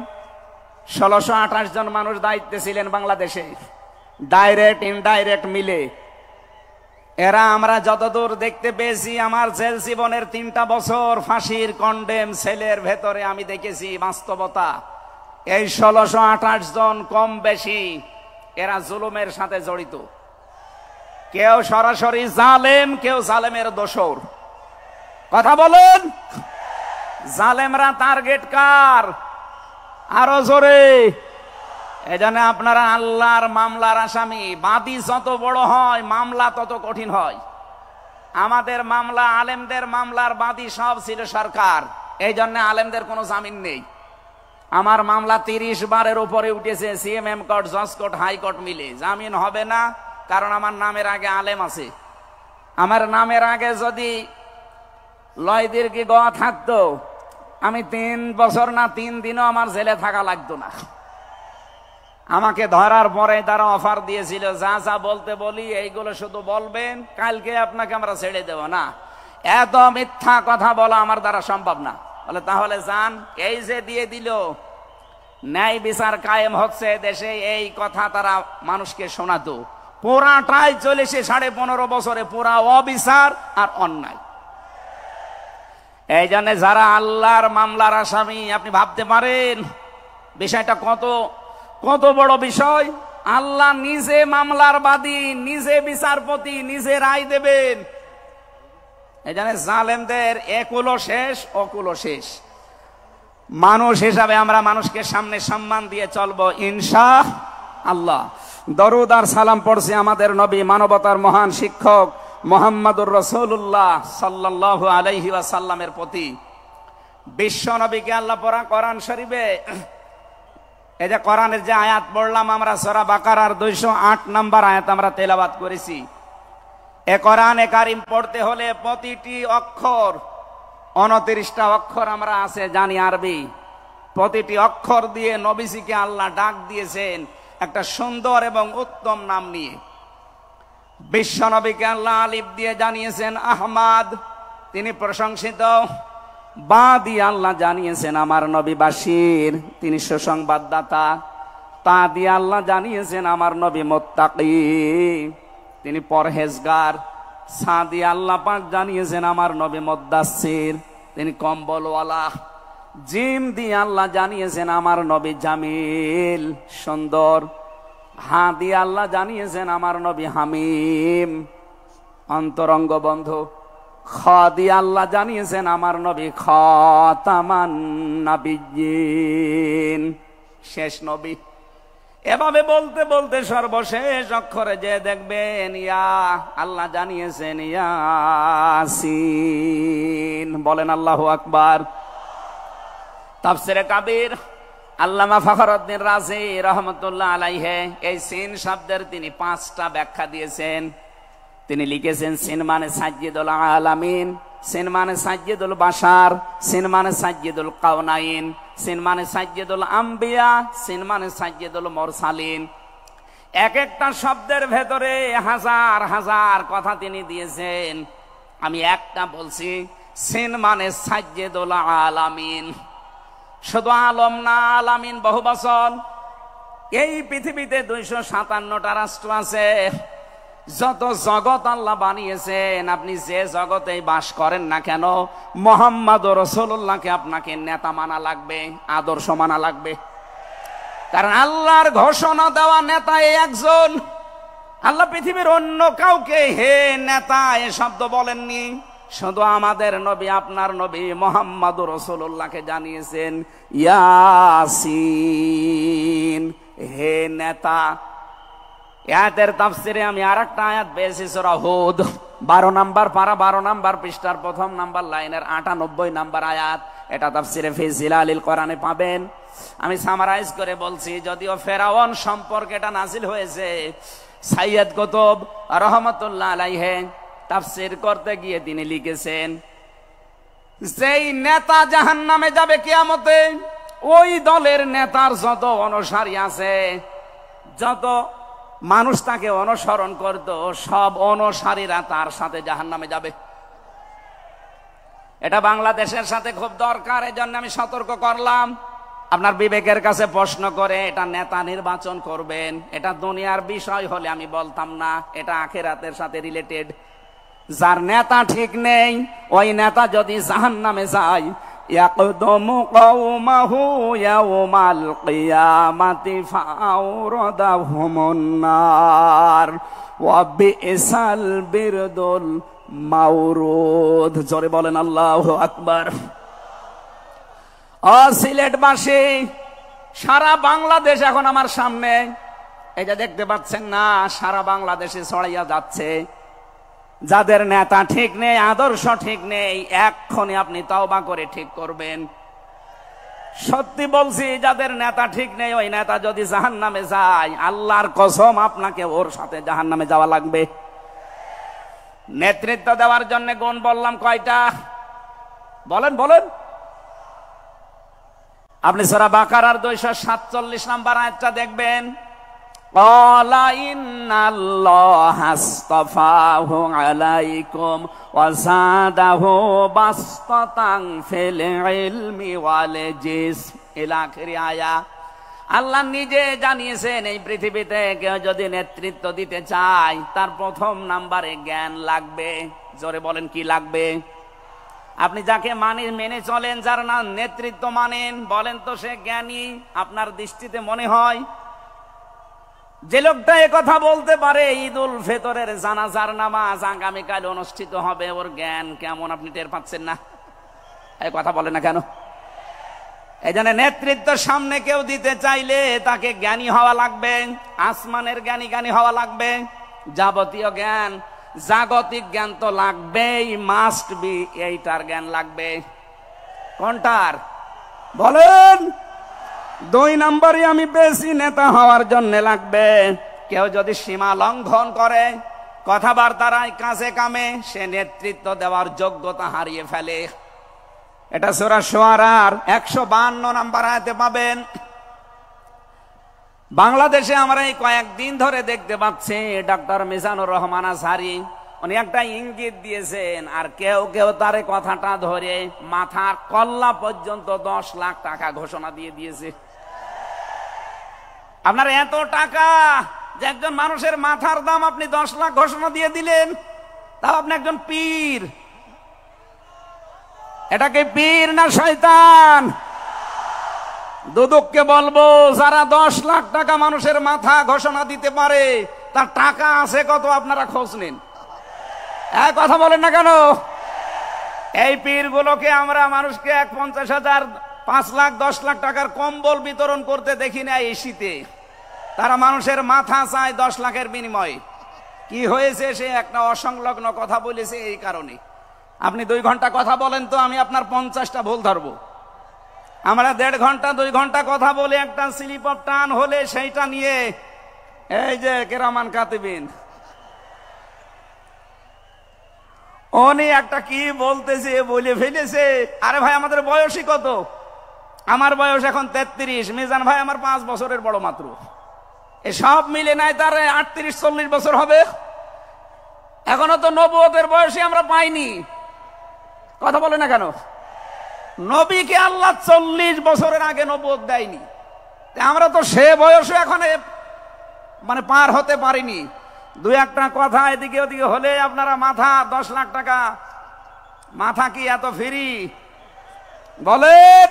1628 জন মানুষ দায়িত্বে ছিলেন বাংলাদেশে, ডাইরেক্ট ইনডাইরেক্ট মিলে। এরা আমরা যতদূর দেখতে পেয়েছি, আমার জেল জীবনের 3টা বছর ফাঁসির কন্ডেম সেলের ভেতরে আমি দেখেছি বাস্তবতা। এই 1628 জন কম বেশি এরা জুলুমের সাথে জড়িত। কেউ সরাসরি জালেম, কেউ জালেমের দোসর। কথা বলেন, জালেমরা টার্গেট কার? আরো জোরে। এজন্য আপনারা আল্লাহর মামলার আসামি। বাদী যত বড় হয় মামলা তত কঠিন হয়। আমাদের মামলা, আলেমদের মামলার বাদী সব ছিল সরকার, এই জন্য আলেমদের কোনো জামিন নেই। আমার মামলা 30 বারের উপরে উঠেছে, সিএমএম কোর্ট, জজ কোর্ট, হাইকোর্ট মিলে। জামিন হবে না, কারণ আমার নামের আগে আলেম আছে। আমার নামের আগে যদি লয়দির কি গোয়া থাকতো, আমি 3 বছর না 3 দিনও আমার জেলে থাকা লাগতো না। আমাকে ধরার পরে তারা অফার দিয়েছিল, যা যা বলতে বলি এইগুলো শুধু বলবেন, কালকে আপনাকে আমরা ছেড়ে দেব না। এত মিথ্যা কথা বলা আমার দ্বারা সম্ভব না। বলে তাহলে যান। এই যে দিয়ে দিল, ন্যায় বিচার কায়েম হচ্ছে দেশে, এই কথা তারা মানুষকে শোনাতো। পুরাটাই চলেছে 15.5 বছরে, পুরা অবিচার আর অন্যায়। এই জন্য যারা আল্লাহর মামলার আসামি, আপনি ভাবতে পারেন বিষয়টা কত বড় বিষয়। আল্লাহ নিজে মামলার বাদী, নিজে বিচারপতি, নিজে রায় দেবেন। এই জন্য জালেমদের একুলো শেষ, অকুলো শেষ। মানুষ হিসাবে আমরা মানুষকে সামনে সম্মান দিয়ে চলবো ইনশাআল্লাহ। দরুদ আর সালাম পড়ছি আমাদের নবী, মানবতার মহান শিক্ষক মুহাম্মদুর রাসূলুল্লাহ সাল্লাল্লাহু আলাইহি ওয়াসাল্লামের প্রতি। বিশ্ব নবীকে আল্লাহ পড়া কোরআন শরীফে, এই যে কোরআনের যে আয়াত পড়লাম আমরা, সূরা বাকারার 208 নম্বর আয়াত আমরা তেলাওয়াত করেছি। এ কোরআনে কারিম পড়তে হলে প্রতিটি অক্ষর, 29টা অক্ষর আমরা আছে জানি আরবি, প্রতিটি অক্ষর দিয়ে নবীজিকে আল্লাহ ডাক দিয়েছেন একটা সুন্দর এবং উত্তম নাম নিয়ে। বিশ্ব নবীকে আল্লাহ আলিফ দিয়ে জানিয়েছেন আহমদ, তিনি প্রশংসিত। বা দিয়ে আল্লাহ জানিয়েছেন আমার নবী বাশির, তিনি সুসংবাদদাতা। তা দিয়ে আল্লাহ জানিয়েছেন আমার নবী মুত্তাকি, তিনি পরহেজগার। সা দিয়ে আল্লাহ পাক জানিয়েছেন আমার নবী মুদ্দাসসির, তিনি কম্বলওয়ালা। জিম দিয়ে আল্লাহ জানিয়েছেন আমার নবী জামিল, সুন্দর। হা দিয়ে আল্লাহ জানিয়েছেন আমার নবী হামিম, অন্তরঙ্গ বন্ধু। খ দিয়ে আল্লাহ জানিয়েছেন আমার নবী খাতামান নাবিয়্যিন, শেষ নবী। এভাবে বলতে বলতে সর্বশেষ অক্ষরে যে দেখবেন ইয়া, আল্লাহ জানিয়েছেন ইয়াসিন। বলেন আল্লাহু আকবার। তাফসিরে কাবীর আল্লামা ফখরুদ্দীন রাজি রহমতুল্লাহ আলাইহি এই সিন শব্দের তিনি 5টা ব্যাখ্যা দিয়েছেন। তিনি লিখেছেন সিন মানে সাজ্জিদুল আলামিন, সিন মানে সাজ্জিদুল বাশার, সিন মানে সাজ্জিদুল কাওনাইন, সিন মানে সাজ্জিদুল আম্বিয়া, সিন মানে সাজ্জিদুল মুরসালিন। এক একটা শব্দের ভেতরে হাজার হাজার কথা তিনি দিয়েছেন। আমি একটা বলছি, সিন মানে সাজ্জিদুল আলামিন, শুধু আলম না, আলামিন বহু বচন। এই পৃথিবীতে 257টা রাষ্ট্র আছে। যত জগৎ আল্লাহ বানিয়েছেন, আপনি যে জগতেই বাস করেন না কেন, মুহাম্মদ রাসূলুল্লাহকে আপনাকে নেতা মানা লাগবে, আদর্শ মানা লাগবে। কারণ আল্লাহর ঘোষণা দেওয়া নেতা এই একজন। আল্লাহ পৃথিবীর অন্য কাউকে হে নেতা এ শব্দ বলেননি। শুধু আমাদের নবী, আপনার নবী মুহাম্মদ রাসূলুল্লাহকে জানিয়েছেন ইয়াসিন, হে নেতা। আয়াতের তাফসিরে আমি আরেকটা আয়াত পেয়েছি, সূরা হুদ 12 নম্বর পারা 12 নম্বর পৃষ্ঠার 1 নম্বর লাইনের 98 নম্বর আয়াত। এটা তাফসিরে ফি জিলালিল কোরআনে পাবেন। আমি সামারাইজ করে বলছি, যদিও ফেরাউন সম্পর্কে এটা নাজিল হয়েছে, সাইয়্যিদ কুতুব রাহমাতুল্লাহ আলাইহি তাফসীর করতে গিয়ে তিনি লিখেছেন, যেই নেতা জাহান্নামে যাবে কিয়ামতে, ওই দলের নেতার যত অনুসারী আছে, যত মানুষ তাকে অনুসরণ করত, সব অনুসারীরা তার সাথে জাহান্নামে যাবে। এটা বাংলাদেশের সাথে খুব দরকার, এজন্য আমি সতর্ক করলাম। আপনার বিবেকের কাছে প্রশ্ন করে এটা নেতা নির্বাচন করবেন, এটা দুনিয়ার বিষয় হলে আমি বলতাম না, এটা আখিরাতের সাথে রিলেটেড। যার নেতা ঠিক নেই, ওই নেতা যদি জাহান্নামে যায়, ইয়াকদুমু কওমাহু ইয়াওমাল কিয়ামাতি ফাআওরাদাহুমুন নার ওয়া বিসাল বিরদুল মাওরুদ। জোরে বলেন আল্লাহু আকবার। সিলেটবাসী, সারা বাংলাদেশ এখন আমার সামনে, এই যে দেখতে পাচ্ছেন না, সারা বাংলাদেশে ছড়াইয়া যাচ্ছে। যাদের নেতা ঠিক নেই, আদর্শ ঠিক নেই, এক্ষুনি আপনি তওবা করে ঠিক করবেন। সত্যি বলছি, যাদের নেতা ঠিক নেই, ওই নেতা যদি জাহান্নামে যায়, আল্লাহর কসম আপনাকে ওর সাথে জাহান্নামে যাওয়া লাগবে। নেতৃত্ব দেওয়ার জন্য গুণ বললাম কয়টা? বলেন বলেন। আপনি সূরা বাকারার 247 নম্বর আয়াতটা দেখবেন। ক্বালা ইন্নাল্লাহা আসতাফাহু আলাইকুম ওয়া যাদাহু বাসতাতান ফিল ইলমি ওয়াল জিসম ইলা আখিরি আয়া। আল্লাহ নিজে জানিয়েছেন, এই পৃথিবীতে কেউ যদি নেতৃত্ব দিতে চায়, তার প্রথম নাম্বারে জ্ঞান লাগবে। জোরে বলেন, কি লাগবে? আপনি যাকে মেনে চলেন, যার না নেতৃত্ব মানেন, বলেন তো সে জ্ঞানী আপনার দৃষ্টিতে মনে হয়? যে লোকটা কথা বলতে পারে ঈদুল ফিতরের জানাজার নামাজ আগামীকাল অনুষ্ঠিত হবে, ওর জ্ঞান কেমন আপনি টের পাচ্ছেন না? এই কথা বলে না কেন? এই জন্য নেতৃত্ব সামনে কেউ দিতে চাইলে তাকে জ্ঞানী হওয়া লাগবে, আসমানের জ্ঞানী হওয়া লাগবে। যাবতীয় জ্ঞান, জাগতিক জ্ঞান তো লাগবেই, মাস্ট বি। এইটার জ্ঞান লাগবে। কোনটার বলেন? 2 নম্বরে আমি বেশি নেতা হওয়ার জন্য লাগবে, কেউ যদি সীমা লঙ্ঘন করে, কথাবার্তার কাছে কামে, সে নেতৃত্ব দেওয়ার যোগ্যতা হারিয়ে ফেলে। এটা সূরা শুআরার 152 নম্বর আয়াতে পাবেন। বাংলাদেশে আমরা এই কয়েকদিন ধরে দেখতে পাচ্ছি, ডক্টর মিজানুর রহমান আজহারি উনি একটা ইঙ্গিত দিয়েছেন, আর কেউ কেউ তার কথাটা ধরে মাথার কল্লা পর্যন্ত 10 লাখ টাকা ঘোষণা দিয়ে দিয়েছে। আপনার এত টাকা যে একজন মানুষের মাথার দাম আপনি 10 লাখ ঘোষণা দিয়ে দিলেন, তাও আপনি একজন পীর। এটাকে পীর না শয়তান? দুদককে বলবো, যারা 10 লাখ টাকা মানুষের মাথা ঘোষণা দিতে পারে, তার টাকা আছে কত আপনারা খোঁজ নিন। এক কথা বলেন না কেন? এই পীরগুলোকে আমরা মানুষকে 50,000, 5 লাখ, 10 লাখ টাকার কম্বল বিতরণ করতে দেখি না এই শীতে। তারা মানুষের মাথা চায় 10 লাখের বিনিময়ে। কি হয়েছে? সে একটা অসংলগ্ন কথা বলেছে, এই কারণে। আপনি 2 ঘন্টা কথা বলেন তো, আমি আপনার 50টা ভুল ধরবো। আমরা 1.5 ঘন্টা 2 ঘন্টা কথা বলে একটা স্লিপ অফ টান হলে সেইটা নিয়ে এই যে কেরামান কাতিবিন উনি একটা কি বলতেছে বলে ফেলেছে। আরে ভাই, আমাদের বয়সই কত? আমার বয়স এখন 33, মিজান ভাই আমার 5 বছরের বড় মাত্র। এসব মিলে নাই তার 38-40 বছর হবে। এখনো তো নবুয়তের বয়সই আমরা পাইনি। কথা বলে না কেন? নবীকে আল্লাহ 40 বছরের আগে নবুয়ত দেয়নি, আমরা তো সে বয়সে এখন মানে পার হতে পারিনি। দু একটা কথা এদিকে ওদিকে হলে আপনারা মাথা 10 লাখ টাকা, মাথা কি এত ফ্রি বলেন?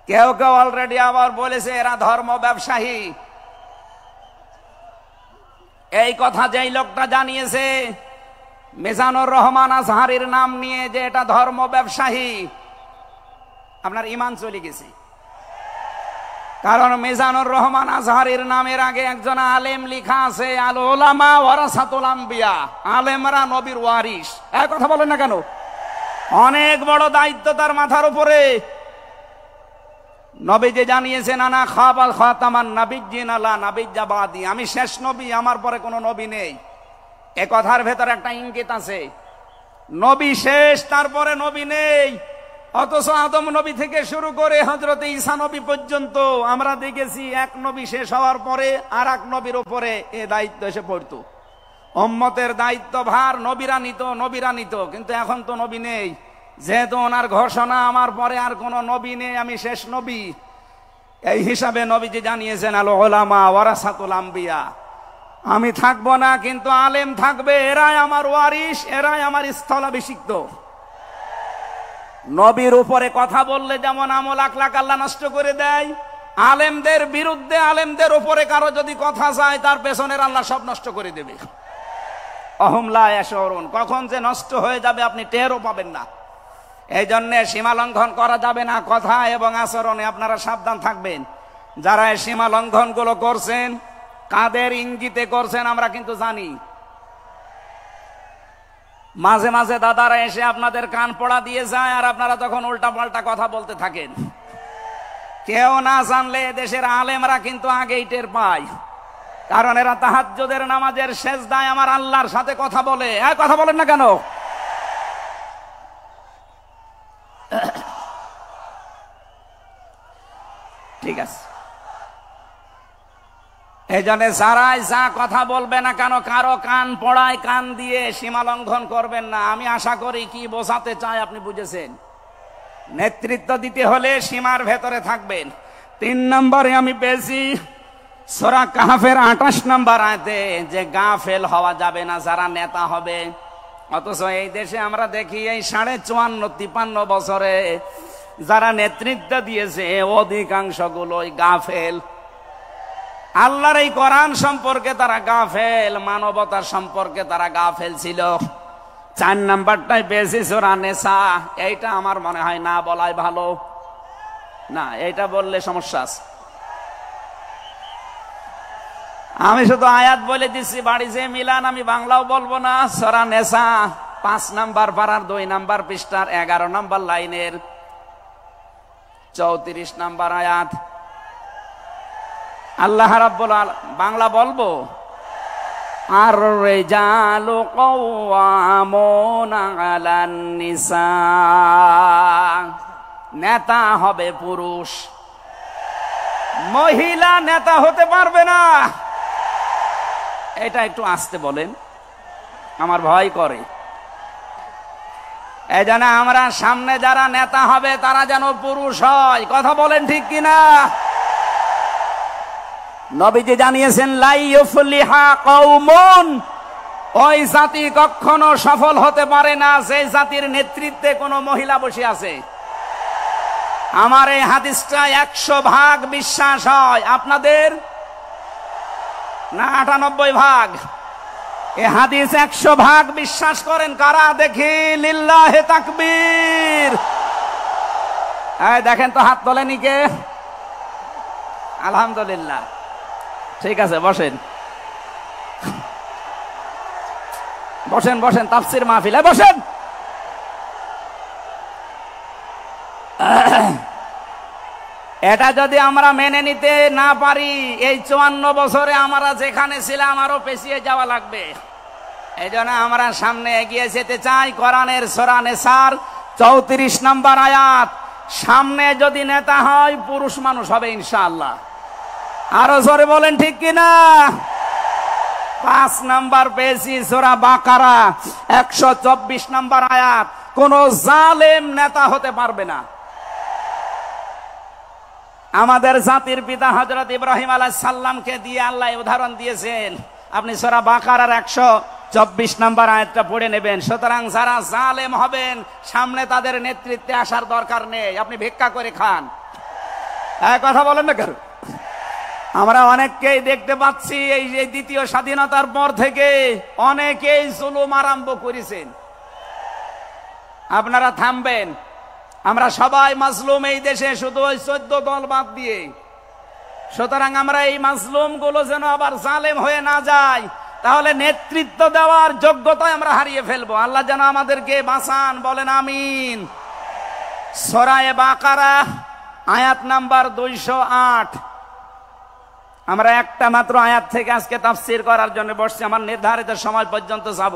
কেউ কেউ অলরেডি আবার বলেছে এরা ধর্ম ব্যবসায়ী। এই কথা যেই লোকটা জানিয়েছে মিজানুর রহমান আজহারীর নাম নিয়ে যে এটা ধর্ম ব্যবসায়ী, আপনার ঈমান চলে গেছে। কারণ মিজানুর রহমান আজহারীর নামের আগে একজন আলেম লেখা আছে, আল উলামা ওয়ারাসাতুল আম্বিয়া, আলেমরা নবীর ওয়ারিস। এই কথা বলেন না কেন? অনেক বড় দায়িত্ব তার মাথার উপরে। নবী যে জানিয়েছেন আনা খাবাল খাতামান নাবিয়্যিন লা নাবিয়্যা বাদি, আমি শেষ নবী, আমার পরে কোনো নবী নেই। এ কথার ভেতর একটা ইঙ্গিত আছে, নবী শেষ, তারপরে নবী নেই। অথচ আদম নবী থেকে শুরু করে হযরত ঈসা নবী পর্যন্ত আমরা দেখেছি এক নবী শেষ হওয়ার পরে আর এক নবীর উপরে এ দায়িত্ব এসে পড়তো। উম্মতের দায়িত্ব ভার নবীরা নিত, কিন্তু এখন তো নবী নেই। যেহেতু ওনার ঘোষণা আমার পরে আর কোনো নবী নেই, আমি শেষ নবী, এই হিসাবে নবীজি জানিয়েছেন আল উলামা ওয়ারাসাতুল আম্বিয়া, আমি থাকবো না কিন্তু আলেম থাকবে, এরাই আমার ওয়ারিস, এরাই আমার স্থলাভিষিক্ত। নবীর উপরে কথা বললে যেমন আমল আখলাক আল্লাহ নষ্ট করে দেয়, আলেমদের বিরুদ্ধে আলেমদের উপরে কারো যদি কথা যায় তার পেছনের আল্লাহ সব নষ্ট করে দেবে। অহুম লা ইয়াশউরুন, কখন যে নষ্ট হয়ে যাবে আপনি টেরও পাবেন না। এই জন্য সীমা লঙ্ঘন করা যাবে না, কথা এবং আচরণে আপনারা সাবধান থাকবেন। যারা এই সীমা লঙ্ঘন গুলো করছেন, কাদের ইঙ্গিতে করছেন আমরা কিন্তু জানি। মাঝে মাঝে দাদারা এসে আপনাদের কান পড়া দিয়ে যায়, আর আপনারা তখন উল্টা পাল্টা কথা বলতে থাকেন। কেউ না জানলে দেশের আলেমরা কিন্তু আগেই টের পায়, কারণ এরা তাহাজ্জুদের নামাজের সেজদায় আমার আল্লাহর সাথে কথা বলে। কথা বলেন না কেন? ঠিক আছে, এই জন্য যারাই যা কথা বলবে না কেন, কারো কান পড়ায় কান দিয়ে সীমা লঙ্ঘন করবেন না। আমি আশা করি কি বোঝাতে চাই আপনি বুঝেছেন। নেতৃত্ব দিতে হলে সীমার ভেতরে থাকবেন। 3 নম্বরে আমি পেয়েছি সূরা কাহফের 28 নম্বর আয়াতে যে গাফেল হওয়া যাবে না যারা নেতা হবে। অথচ এই দেশে আমরা দেখি এই 54-53 বছরে যারা নেতৃত্ব দিয়েছে অধিকাংশ গুলোই গাফেল। আল্লাহর এই কোরআন সম্পর্কে তারা গাফেল, মানবতার সম্পর্কে তারা গাফেল ছিল। 4 নাম্বারটাই পেয়েছি সূরা নিসা, এইটা আমার মনে হয় না বলাই ভালো, না এইটা বললে সমস্যা আছে। আমি শুধু আয়াত বলে দিচ্ছি, বাড়ি যে মিলান আমি বাংলাও বলবো না। সূরা নিসা 5 নাম্বার পারার 2 নাম্বার পৃষ্ঠার 11 নাম্বার লাইনের 34 নাম্বার আয়াত। আল্লাহ রাব্বুল আলামিন, বাংলা বলবো, আর রিজালু কাওয়ামুনা আলান নিসা, নেতা হবে পুরুষ, মহিলা নেতা হতে পারবে না। এটা একটু আস্তে বলেন, আমার ভয় করে। এই জন্য আমরা সামনে যারা নেতা হবে তারা যেন পুরুষ হয়। কথা বলেন ঠিক কিনা? নবীজি জানিয়েছেন লা ইউফলিহা কওমুন, ওই জাতি কখনো সফল হতে পারে না যে জাতির নেতৃত্বে কোনো মহিলা বসে আছে। আমার এই হাদিসটা 100% বিশ্বাস হয়, আপনাদের না 98 ভাগ? এই হাদিস 100% বিশ্বাস করেন কারা? দেখি লিল্লাহে তাকবীর। এই দেখেন তো, হাত তোলেনি কে? আলহামদুলিল্লাহ। ঠিক আছে, বসেন বসেন বসেন, তাফসীর মাহফিলে বসেন। এটা যদি আমরা মেনে নিতে না পারি, এই 54 বছরে আমরা যেখানে ছিলাম আরো পেছিয়ে যাওয়া লাগবে। এই জন্য আমরা সামনে এগিয়ে যেতে চাই। কোরআনের সূরা নিসার 34 নম্বর আয়াত, সামনে যদি নেতা হয় পুরুষ মানুষ হবে ইনশাআল্লাহ। আরো জোরে বলেন ঠিক কিনা? 5 নাম্বার পেয়েছি সূরা বাকারা 124 নাম্বার আয়াত। কোন জালেম নেতা হতে পারবে না। আমাদের জাতির পিতা হযরত ইব্রাহিম আলাইহিস সালামকে দিয়ে আল্লাহ উদাহরণ দিয়েছেন। আপনি সূরা বাকারার 124 নাম্বার আয়াতটা পড়ে নেবেন। সুতরাং যারা জালেম হবেন সামনে তাদের নেতৃত্বে আসার দরকার নেই, আপনি ভিক্ষা করে খান। কথা বলেন না কেন? আমরা অনেককেই দেখতে পাচ্ছি এই যে দ্বিতীয় স্বাধীনতার পর থেকে অনেকেই জুলুম আরম্ভ করেছেন। আপনারা থামবেন। আমরা সবাই মাজলুম এই দেশে, শুধু ওই 14 দল বাদ দিয়ে। সুতরাং আমরা এই মাজলুম গুলো যেন আবার জালেম হয়ে না যায়, তাহলে নেতৃত্ব দেওয়ার যোগ্যতা আমরা হারিয়ে ফেলবো। আল্লাহ যেন আমাদেরকে বাঁচান, বলেন আমিন। সূরা বাকারা আয়াত নাম্বার 208। আমরা একটা মাত্র আয়াত থেকে আজকে তাফসীর করার জন্য বসছি। আমার নির্ধারিত সময় পর্যন্ত যাব।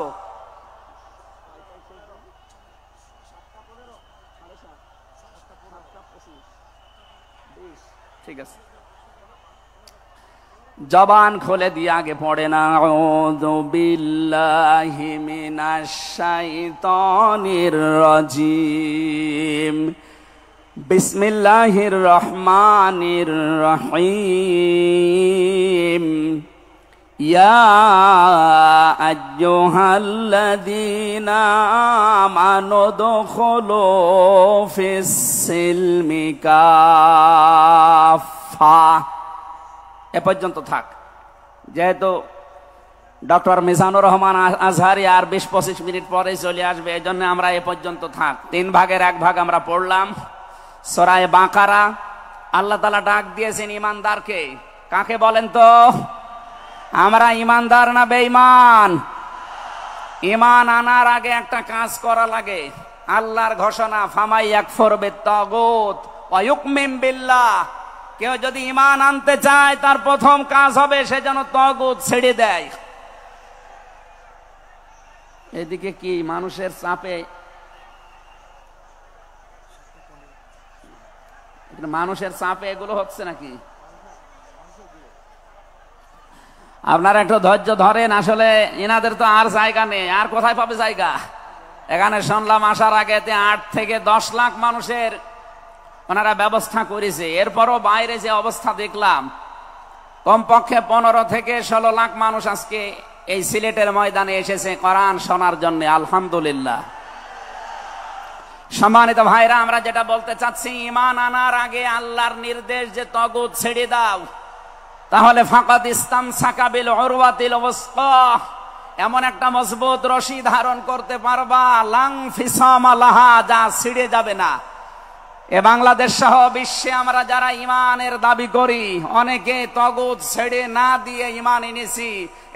ঠিক আছে, জবান খুলে দিয়ে আগে পড়ে না। আউযু বিল্লাহি মিনাশ শাইতানির রাজিম। বিসমিল্লাহির রহমানির রহিম। ইয়া আইয়ুহাল্লাযীনা আমানু দুখুলু ফিস সিলমি কাফা। এ পর্যন্ত থাক। যেহেতু ডক্টর মিজানুর রহমান আজহারি আর 20-25 মিনিট পরে চলে আসবে, এই জন্য আমরা এ পর্যন্ত থাক। 3 ভাগের 1 ভাগ আমরা পড়লাম। সূরা বাকারা আল্লাহ তাআলা ডাক দিয়েছেন ইমানদারকে। কাকে বলেন তো? আমরা ইমানদার না বেঈমান? ঈমান আনার আগে একটা কাজ করা লাগে। আল্লাহর ঘোষণা, ফামাই ইয়াকফুর বিত-তাগুত ওয়া ইউমিন বিল্লাহ। কেউ যদি ঈমান আনতে চায় তার প্রথম কাজ হবে সে যেন তাগুত ছেড়ে দেয়। এদিকে কি মানুষের চাপে, এগুলো হচ্ছে নাকি? আপনারা একটু ধৈর্য ধরেন। আসলে এনাদের তো আর জায়গা নেই, আর কোথায় পাবে জায়গা? এখানে শুনলাম আসার আগে 8 থেকে 10 লাখ মানুষের ওনারা ব্যবস্থা করেছে। এরপরও বাইরে যে অবস্থা দেখলাম, কমপক্ষে 15 থেকে 16 লাখ মানুষ আজকে এই সিলেটের ময়দানে এসেছে কোরআন শোনার জন্য। আলহামদুলিল্লাহ। সম্মানিত ভাইরা, আমরা যেটা বলতে চাচ্ছি, ঈমান আনার আগে আল্লাহর নির্দেশ যে তাগুত ছেড়ে দাও, তাহলে ফাকাদ ইসতামসাকা বিল উরওয়াতিল ওয়াসকা, এমন একটা মজবুত রশি ধারণ করতে পারবা, লাং ফিসামা লাহা, যা ছিঁড়ে যাবে না। এ বাংলাদেশ সহ বিশ্বে আমরা যারা ঈমানের দাবি করি, অনেকে তাগুত ছেড়ে না দিয়ে ঈমান এনেছি।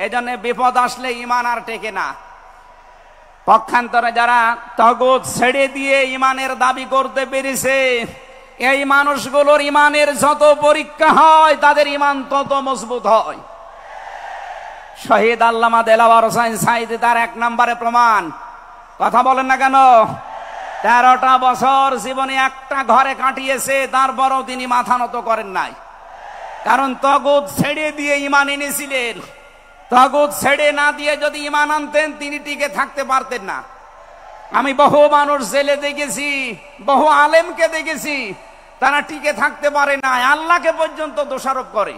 এজন্য বিপদ আসলে ঈমান আর টেকে না। পক্ষান্তরে যারা তাগুত ছেড়ে দিয়ে ঈমানের দাবি করতে পেরেছে, এই মানুষগুলোর ঈমানের যত পরীক্ষা হয় তাদের ঈমান তত মজবুত হয়। শহীদ আল্লামা দেলাওয়ার হোসাইন সাঈদী তার 1 নম্বরে প্রমাণ। কথা বলেন না কেন? 13টা বছর জীবনে একটা ঘরে কাটিয়েছে, তারপরও তিনি মাথা নত করেন নাই। কারণ তাগুত ছেড়ে দিয়ে ঈমান এনেছিলেন। তাগুত ছেড়ে না দিয়ে যদি ঈমান আনতেন তিনি টিকে থাকতে পারতেন না। আমি বহু মানুষ জেলে দেখেছি, বহু আলেমকে দেখেছি, তারা টিকে থাকতে পারে না, আল্লাহকে পর্যন্ত দোষারোপ করে।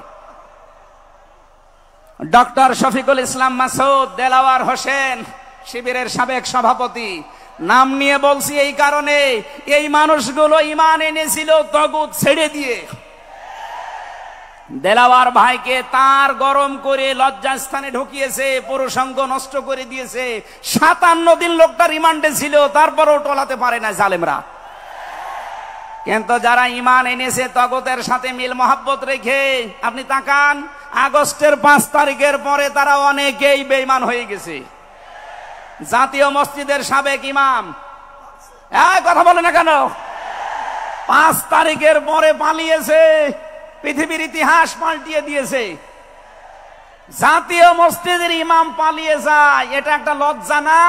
ডক্টর শফিকুল ইসলাম মাসুদ, দেলাওয়ার হোসেন শিবিরের সাবেক সভাপতি, নাম নিয়ে বলছি এই কারণে, এই মানুষগুলো ঈমান এনেছিল তাগুত ছেড়ে দিয়ে। দেলাওয়ার ভাইকে তার গরম করে লজ্জাস্থানে ঢুকিয়েছে, পুরুষাঙ্গ নষ্ট করে দিয়েছে। 57 দিন লোকটা রিমান্ডে ছিল, তারপরও টলাতে পারে না জালেমরা। কিন্তু যারা ঈমান এনেছে তাগুতের সাথে মিল মহাব্বত রেখে, আপনি তাকান, আগস্টের 5 তারিখের পরে তারা অনেকেই বেঈমান হয়ে গেছে। জাতীয় মসজিদের সাবেক ইমাম, কথা বলে না কেন? 5 তারিখের পরে পালিয়েছে, পৃথিবীর ইতিহাস পাল্টিয়ে দিয়েছে। জাতীয় মসজিদের ইমাম পালিয়ে যায়, এটা একটা লজ্জা না?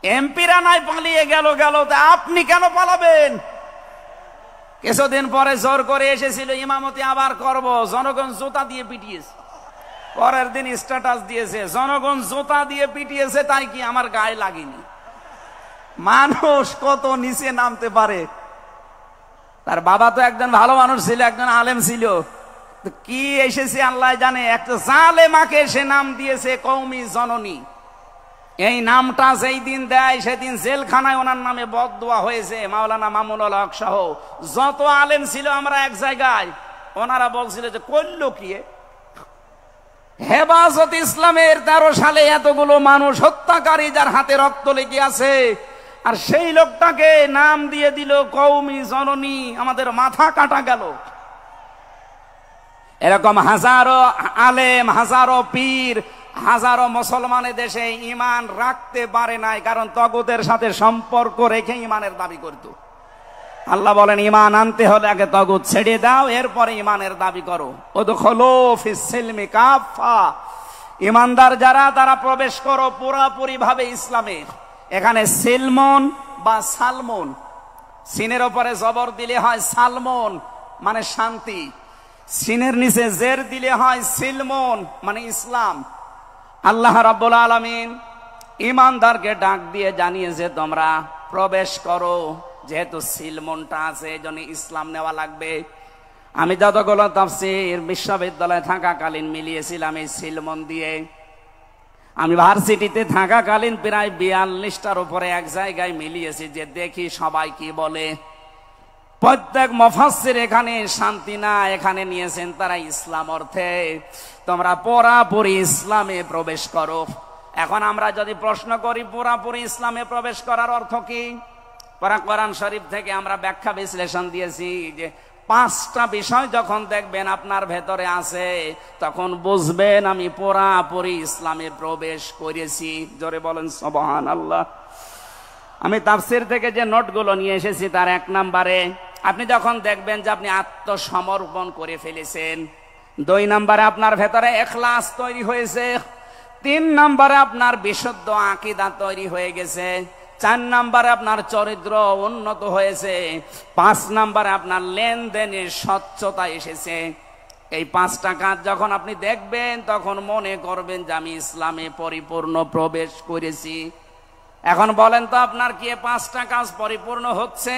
এমপিরা নাই পালিয়ে গেল, আপনি কেন পালাবেন? কিছুদিন পরে জোর করে এসেছিল ইমামতি আবার করব, জনগণ জুতা দিয়ে পিটিয়েছে। পরের দিন স্ট্যাটাস দিয়েছে, জনগণ জুতা দিয়ে পিটিয়েছে তাই কি আমার গায়ে লাগেনি। মানুষ কত নিচে নামতে পারে। তার বাবা তো একজন ভালো মানুষ ছিল, একজন আলেম ছিল, কি এসেছে আল্লাহ জানে। একটা জালেমাকে সে নাম দিয়েছে কওমি জননী। এই নামটা যেই দিন দেয় সেদিন জেলখানায় ওনার নামে বদদোয়া হয়েছে। মাওলানা মামুনুল হক সহ যত আলেম ছিল আমরা এক জায়গায়, ওনারা বলছিল যে করলো কি হেফাজত ইসলামের 13 সালে এতগুলো মানুষ হত্যাকারী যার হাতে রক্ত লেগে আছে, আর সেই লোকটাকে নাম দিয়ে দিল কওমি জননী। আমাদের মাথা কাটা গেল। এরকম হাজারো আলেম, হাজারো পীর, হাজারো মুসলমানের দেশে ঈমান রাখতে পারে নাই, কারণ তগুতের সাথে সম্পর্ক রেখে ঈমানের দাবি করত। আল্লাহ বলেন ঈমান আনতে হলে আগে তগুত ছেড়ে দাও, এরপরে ঈমানের দাবি করো। উদখুলু ফিস সিলমি কাফা, ঈমানদার যারা তারা প্রবেশ করো পুরোপুরি ভাবে ইসলামে। এখানে সিলমন বা সালমন, সিনের উপরে জবর দিলে হয় সালমন মানে শান্তি, সিনের নিচে জের দিলে হয় সিলমন মানে ইসলাম। আল্লাহ রাব্বুল আলামিন ঈমানদারকে ডাক দিয়ে জানিয়েছে তোমরা প্রবেশ করো। যেহেতু সিলমনটা আছে এজন্য ইসলাম নেওয়া লাগবে। আমি যতগুলো তাফসীর বিশ্ববিদ্যালয়ে থাকাকালীন মিলিয়েছিলাম এই সিলমন দিয়ে। আমি ভার্সিটিতে থাকাকালীন প্রায় 42টার উপরে এক জায়গায় মিলিয়েছি, যে দেখি সবাই কি বলে। প্রত্যেক মুফাসসির এখানে শান্তি না, এখানে নিয়েছেন তারা ইসলাম অর্থে তোমরা পুরাপুরি ইসলামে প্রবেশ করো। এখন আমরা যদি প্রশ্ন করি পুরাপুরি ইসলামে প্রবেশ করার অর্থ কি, কোরআন শরীফ থেকে আমরা ব্যাখ্যা বিশ্লেষণ দিয়েছি যে 5টা বিষয় যখন দেখবেন আপনার ভেতরে আছে তখন বুঝবেন আমি পুরাপুরি ইসলামে প্রবেশ করেছি। জোরে বলেন সুবহানাল্লাহ। আমি তাফসীর থেকে যে নোটগুলো নিয়ে এসেছি তার 1 নম্বরে আপনি যখন দেখবেন যে আপনি আত্মসমর্পণ করে ফেলেছেন, 2 নম্বরে আপনার ভেতরে ইখলাস তৈরি হয়েছে, 3 নম্বরে আপনার বিশুদ্ধ আকীদা তৈরি হয়ে গেছে, 4 নম্বরে আপনার চরিত্র উন্নত হয়েছে, 5 নম্বরে আপনার লেনদেনের স্বচ্ছতা এসেছে। এই 5টা কাজ যখন আপনি দেখবেন তখন মনে করবেন যে আমি ইসলামে পরিপূর্ণ প্রবেশ করেছি। এখন বলেন তো আপনার কি 5টা কাজ পরিপূর্ণ হচ্ছে?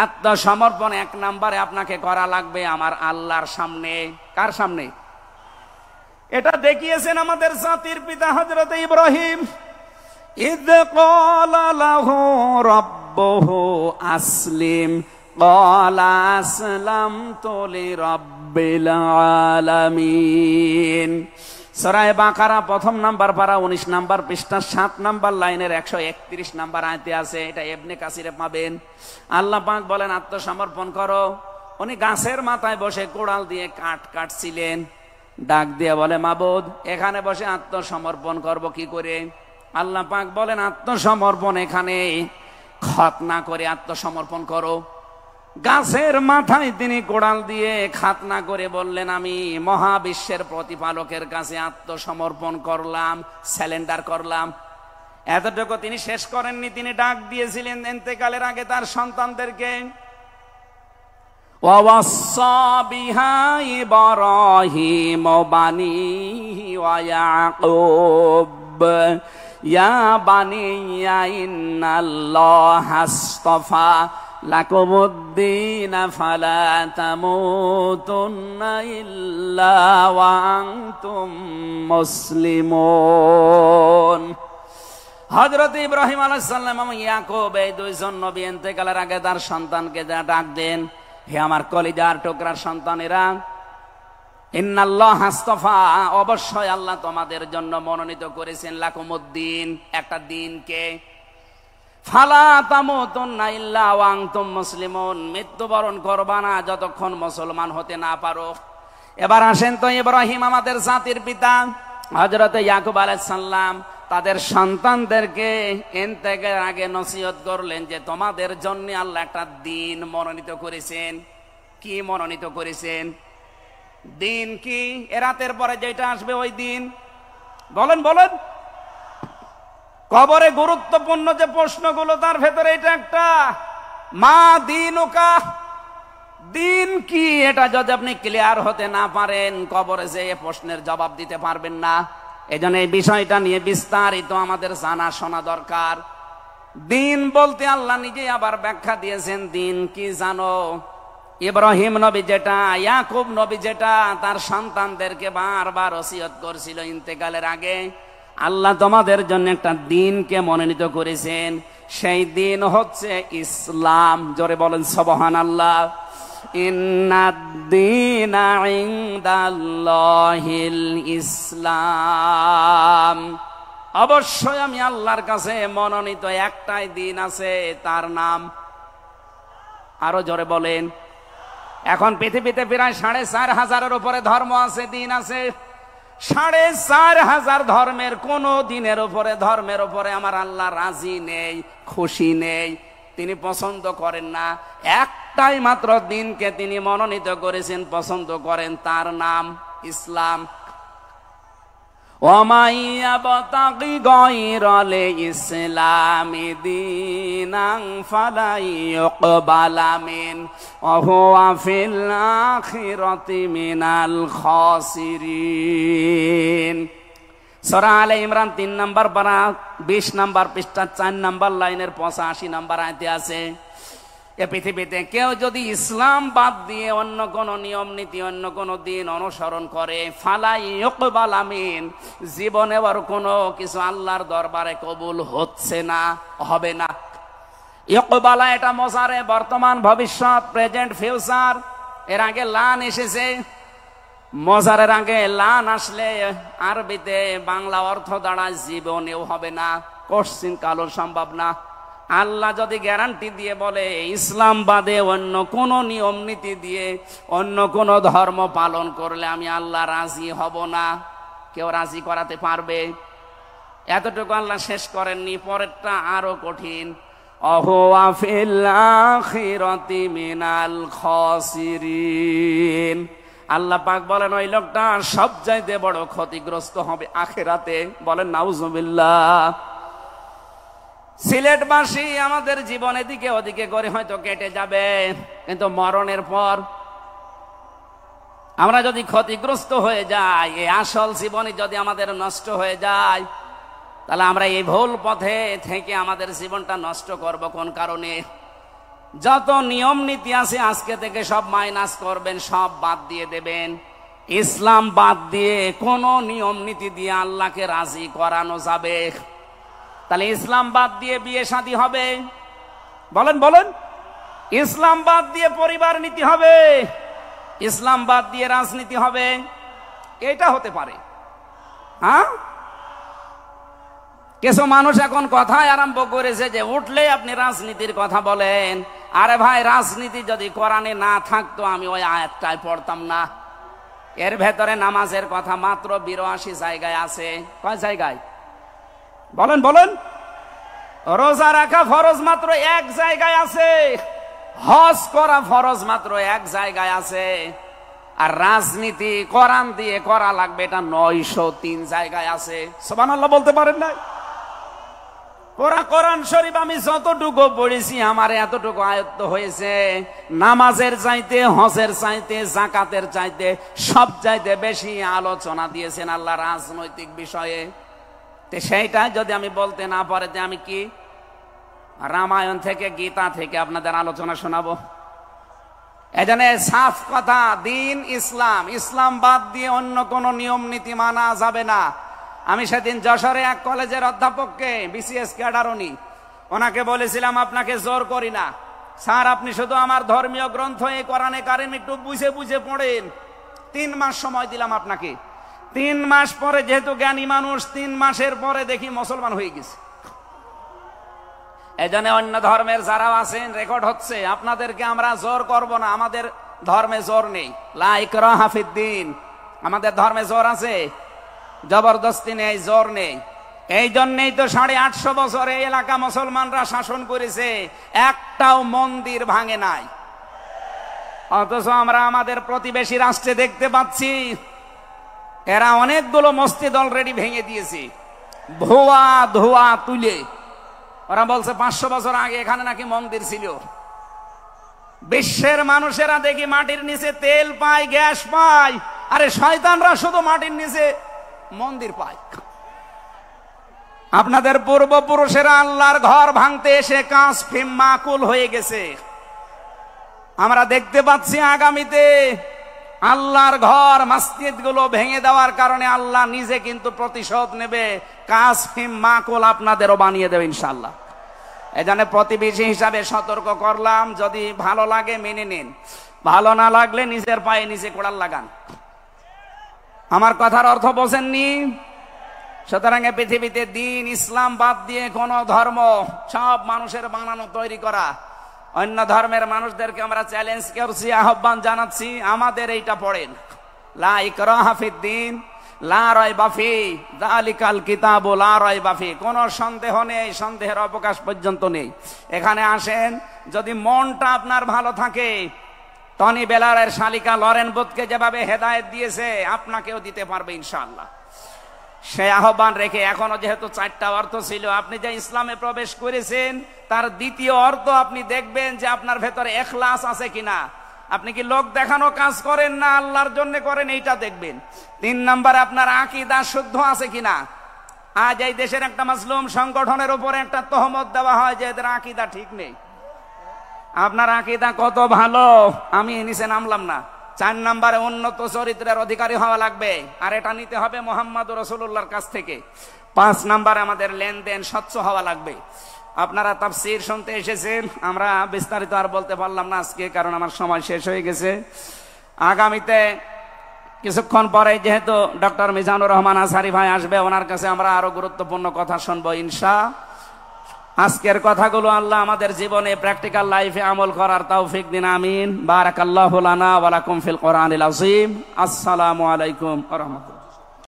আত্মসমর্পণ 1 নম্বরে আপনাকে করা লাগবে আমার আল্লাহর সামনে। কার সামনে? এটা দেখিয়েছেন আমাদের জাতির পিতা হযরত ইব্রাহিম। ইয ক্বালা লাহু রাব্বুহু আসলিম ক্বালা আসলামতু লিরাব্বিল আলামিন। সূরা বাকারা 1 নাম্বার পারা 19 নাম্বার পৃষ্ঠা 7 নাম্বার লাইনের 131 নাম্বার আয়াতে আছে। এটা ইবনে কাসিরে পাবেন। আল্লাহ পাক বলেন আত্মসমর্পণ করো। উনি গাছের মাথায় বসে কোড়াল দিয়ে কাঠ কাটছিলেন, ডাক দিয়ে বলে মাবুদ এখানে বসে আত্মসমর্পণ করব কি করে? আল্লাহ পাক বলেন আত্মসমর্পণ এখানে খতনা করে আত্মসমর্পণ করো। গাছের মাথায় তিনি কোড়াল দিয়ে খাতনা করে বললেন আমি মহাবিশ্বের প্রতিপালকের কাছে আত্মসমর্পণ করলাম, স্যালেন্ডার করলাম। এতটুকু তিনি শেষ করেননি, তিনি ডাক দিয়েছিলেন ইন্তেকালের আগে তার সন্তানদেরকে, ওয়াসাসা বিহা ইব্রাহিম বানিহি ওয়া ইয়াকুব ইয়া বানিয়া ইন্নাল্লাহা আস্তাফা লাকুমুদ্দিন ফালা তামুতুন্না ইল্লা ওয়া আনতুম মুসলিমুন। হযরত ইব্রাহিম আলাইহিস সালাম এবং ইয়াকুব এই 2 জন নবী ইন্তেকালের আগে তার সন্তানকে ডাক দেন, হে আমার কলিজার টুকরার সন্তানেরা, ইন্নাল্লাহা আস্তাফা অবশ্যই আল্লাহ তোমাদের জন্য মনোনীত করেছেন লাকুমুদ্দিন একটা দিনকে, ফালা তামুতুন্না ইল্লা ওয়া আনতুম মুসলিমুন মৃত্যুবরণ করবা না যতক্ষণ মুসলমান হতে না পারো। এবার আসেন তো ইব্রাহিম আমাদের জাতির পিতা, হযরত ইয়াকুব আলাইহিস সালাম তাদের সন্তানদেরকে ইন্তেকালের আগে নসিহত করলেন যে তোমাদের জন্য আল্লাহ একটা দিন মনোনীত করেছেন। কি মনোনীত করেছেন? দিন কি? রাতের পরে যেটা আসবে ওই দিন। বলেন বলেন। কবরে গুরুত্বপূর্ণ যে প্রশ্নগুলো তার ভেতরে এটা একটা, মা দিনুকা, দিন কি এটা যদি আপনি ক্লিয়ার হতে না পারেন, কবরে যে প্রশ্নের জবাব দিতে পারবেন না। এজন্য এই বিষয়টা নিয়ে বিস্তারিত আমাদের জানা শোনা দরকার। দিন বলতে আল্লাহ নিজে আবার ব্যাখ্যা দিয়েছেন। দিন কি জানো? ইব্রাহিম নবী যেটা, ইয়াকুব নবী যেটা তার সন্তানদেরকে বারবার ওসিয়ত করছিল ইন্তেকালের আগে, আল্লাহ তোমাদের জন্য একটা দিনকে মনোনীত করেছেন। সেই দিন হচ্ছে ইসলাম। জোরে বলেন সুবহানাল্লাহ। ইন্নাদ-দীনা ইনদাল্লাহিল ইসলাম। অবশ্যই আমি আল্লাহর কাছে মনোনীত একটাই দিন আছে, তার নাম, আরো জোরে বলেন। এখন পৃথিবীতে প্রায় 4,500-এর উপরে ধর্ম আছে, দিন আছে। 4,500 ধর্মের কোন দিনের উপরে, ধর্মের উপরে আমার আল্লাহ রাজি নেই, খুশি নেই, তিনি পছন্দ করেন না। একটাই মাত্র দিনকে তিনি মনোনীত করেছেন, পছন্দ করেন, তার নাম ইসলাম। ওয়ামান ইয়াবতাগি গায়রাল ইসলামি দীনান ফালা ইউকবালা মিনহু ওয়া হুয়া ফিল আখিরাতি মিনাল খাসিরিন। সূরা আলে ইমরান 3 নম্বর পারা 20 নম্বর পৃষ্ঠা 4 নম্বর লাইনের 85 নম্বর আয়াতে আছে, এ পৃথিবীতে কেউ যদি ইসলাম বাদ দিয়ে অন্য কোন নিয়ম নীতি, অন্য কোন দিন অনুসরণ করে, ফালাই ইউকবালা মিন, জীবনে আর কোনো কিছু আল্লাহর দরবারে কবুল হচ্ছে না, হবে না। ইউকবালা এটা মোজারে, বর্তমান, ভবিষ্যৎ, প্রেজেন্ট, ফিউচার। এর আগে লান এসেছে, মোজারের আগে লান আসলে আরবিতে বাংলা অর্থ দাঁড়ায় জীবনেও হবে না, কোশ্চিন কালো সম্ভব না। আল্লাহ যদি গ্যারান্টি দিয়ে বলে ইসলাম বাদে অন্য কোন নিয়ম নীতি দিয়ে অন্য কোন ধর্ম পালন করলে আমি আল্লাহ রাজি হব না, কেউ রাজি করাতে পারবে? এতটুকু আল্লাহ শেষ করেননি, পরেরটা আরো কঠিন। অহুয়া ফিল আখিরাতি মিনাল খাসিরিন। আল্লাহ পাক বলেন ওই লোকটা সবচাইতে বড় ক্ষতিগ্রস্ত হবে আখিরাতে। বলেন নাউজুবিল্লাহ। সিলেটবাসী আমাদের জীবন এদিকে ওদিকে করে হয়তো কেটে যাবে, কিন্তু মরণের পর আমরা যদি ক্ষতিগ্রস্ত হয়ে যাই, এই আসল জীবনে যদি আমাদের নষ্ট হয়ে যায়, তাহলে আমরা এই ভুল পথে থেকে আমাদের জীবনটা নষ্ট করব কোন কারণে? যত নিয়ম নীতি আছে আজকে থেকে সব মাইনাস করবেন, সব বাদ দিয়ে দেবেন। ইসলাম বাদ দিয়ে কোন নিয়ম নীতি দিয়ে আল্লাহকে রাজি করানো যাবে? তাহলে ইসলাম বাদ দিয়ে বিয়ে শাদী হবে? বলেন বলেন। ইসলাম বাদ দিয়ে পরিবার নীতি হবে? ইসলাম বাদ দিয়ে রাজনীতি হবে? এটা হতে পারে। হ্যাঁ, কিছু মানুষ এখন কথাই আরম্ভ করেছে যে উঠলে আপনি রাজনীতির কথা বলেন। আরে ভাই, রাজনীতি যদি কোরআনে না থাকতো আমি ওই আয়াতটাই পড়তাম না। এর ভেতরে নামাজের কথা মাত্র 82 জায়গায় আছে। কয় জায়গায়? বলেন বলেন। রোজা রাখা ফরজ মাত্র 1 জায়গায় আছে। হজ করা ফরজ মাত্র 1 জায়গায় আছে। আর রাজনীতি কোরআন দিয়ে করা লাগবে এটা 903 জায়গায় আছে। সুবহানাল্লাহ বলতে পারেন না? কোরআন শরীফ আমি যতটুকু পড়েছি আমার এতটুকু আয়ত্ত হয়েছে। নামাজের চাইতে, হজের চাইতে, যাকাতের চাইতে সব চাইতে বেশি আলোচনা দিয়েছেন আল্লাহ রাজনৈতিক বিষয়ে। সেইটা যদি আমি বলতে না পারে যে আমি কি রামায়ণ থেকে, গীতা থেকে আপনাদের আলোচনা শোনাবো? এজন্য সাফ কথা, দিন ইসলাম, ইসলাম বাদ দিয়ে অন্য কোন নিয়ম নীতি মানা যাবে না। আমি সেদিন যশোরে এক কলেজের অধ্যাপককে, বিসিএস ক্যাডার উনি, ওনাকে বলেছিলাম আপনাকে জোর করি না স্যার, আপনি শুধু আমার ধর্মীয় গ্রন্থ এই কোরআনে কারিম একটু বুঝে বুঝে পড়েন। 3 মাস সময় দিলাম আপনাকে। 3 মাস পরে, যেহেতু জ্ঞানী মানুষ, 3 মাসের পরে দেখি মুসলমান হয়ে গেছে। এজন্য অন্য ধর্মের যারা আছেন, রেকর্ড হচ্ছে, আপনাদেরকে আমরা জোর করব না। আমাদের ধর্মে জোর নেই, লা ইকরাহা ফিদ্দিন। আমাদের ধর্মে জোর আছে, জবরদস্তি নেই, জোর নেই। এই জন্যই তো 850 বছর এই এলাকা মুসলমানরা শাসন করেছে, একটাও মন্দির ভাঙে নাই। অথচ আমরা আমাদের প্রতিবেশী রাষ্ট্রে দেখতে পাচ্ছি এরা অনেকগুলো মসজিদ অলরেডি ভেঙে দিয়েছে, ধোয়া ধোয়া তুলে। ওরা বলছে 500 বছর আগে এখানে নাকি মন্দির ছিল। বিশ্বের মানুষেরা দেখি মাটির নিচে তেল পায়, গ্যাস পায়, আরে শয়তানরা শুধু মাটির নিচে মন্দির পায়। আপনাদের পূর্বপুরুষেরা আল্লাহর ঘর ভাঙতে এসে কাঁচ ফিম মাকুল হয়ে গেছে। আমরা দেখতে পাচ্ছি আগামীতে আল্লাহর ঘর মসজিদ গুলো ভেঙে দেওয়ার কারণে আল্লাহ নিজে কিন্তু প্রতিশোধ নেবে, কাঁচ ফিম মাকুল আপনাদেরও বানিয়ে দেবে ইনশাআল্লাহ। এজন্য প্রতিবেশী হিসাবে সতর্ক করলাম, যদি ভালো লাগে মেনে নিন, ভালো না লাগলে নিজের পায়ে নিজে কোড়াল লাগান। আমার কথার অর্থ বোঝেননি? সুতরাং পৃথিবীতে দিন ইসলাম বাদ দিয়ে কোন ধর্ম সব মানুষের বানানো তৈরি করা, অন্য ধর্মের মানুষদেরকে আমরা চ্যালেঞ্জ করছি, আহ্বান জানাচ্ছি, আমাদের এইটা পড়েন, লা ইকরাহা ফিদ্দিন লা রাইবা ফি যালিকাল কিতাবু লা রাইবা ফি। কোনো সন্দেহ নেই, সন্দেহের অবকাশ পর্যন্ত নেই। এখানে আসেন, যদি মনটা আপনার ভালো থাকে, টনি বেলারের শালিকা লরেন বুথকে যেভাবে হেদায়েত দিয়েছে আপনাকেও দিতে পারবে ইনশাআল্লাহ। সে আহ্বান রেখে, এখনো যেহেতু 4টা অর্থ ছিল, আপনি যে ইসলামে প্রবেশ করেছেন তার দ্বিতীয় অর্থ আপনি দেখবেন যে আপনার ভেতরে ইখলাস আছে কিনা, আপনি কি লোক দেখানো কাজ করেন না আল্লাহর জন্য করেন, এইটা দেখবেন। 3 নম্বরে আপনার আকীদা শুদ্ধ আছে কিনা। আজ এই দেশের একটা মাসলুম সংগঠনের উপরে একটা তহমত দেওয়া হয় যে এদের আকীদা ঠিক নেই। আপনার আকীদা কত ভালো, আমি নিচে নামলাম না। 4 নম্বরে উন্নত চরিত্রের অধিকারী হওয়া লাগবে, আর এটা নিতে হবে মুহাম্মদুর রাসূলুল্লাহর কাছ থেকে। 5 নম্বরে আমাদের লেনদেন স্বচ্ছ হওয়া লাগবে। আপনারা তাফসীর শুনতে এসেছেন, আমরা বিস্তারিত আর বলতে পারলাম না আজকে, কারণ আমার সময় শেষ হয়ে গেছে। আগামীতে কিছুক্ষণ পরে যেহেতু ডক্টর মিজানুর রহমান আজহারি ভাই আসবে, ওনার কাছে আমরা আরো গুরুত্বপূর্ণ কথা শুনবো ইনশাআল্লাহ। আজকের কথাগুলো আল্লাহ আমাদের জীবনে প্র্যাকটিক্যাল লাইফে আমল করার তৌফিক দিন, আমিন। বারাকাল্লাহু লানা ওয়া লাকুম ফিল কোরআনিল আযীম। আসসালামু আলাইকুম ওয়া রাহমাতুল্লাহ।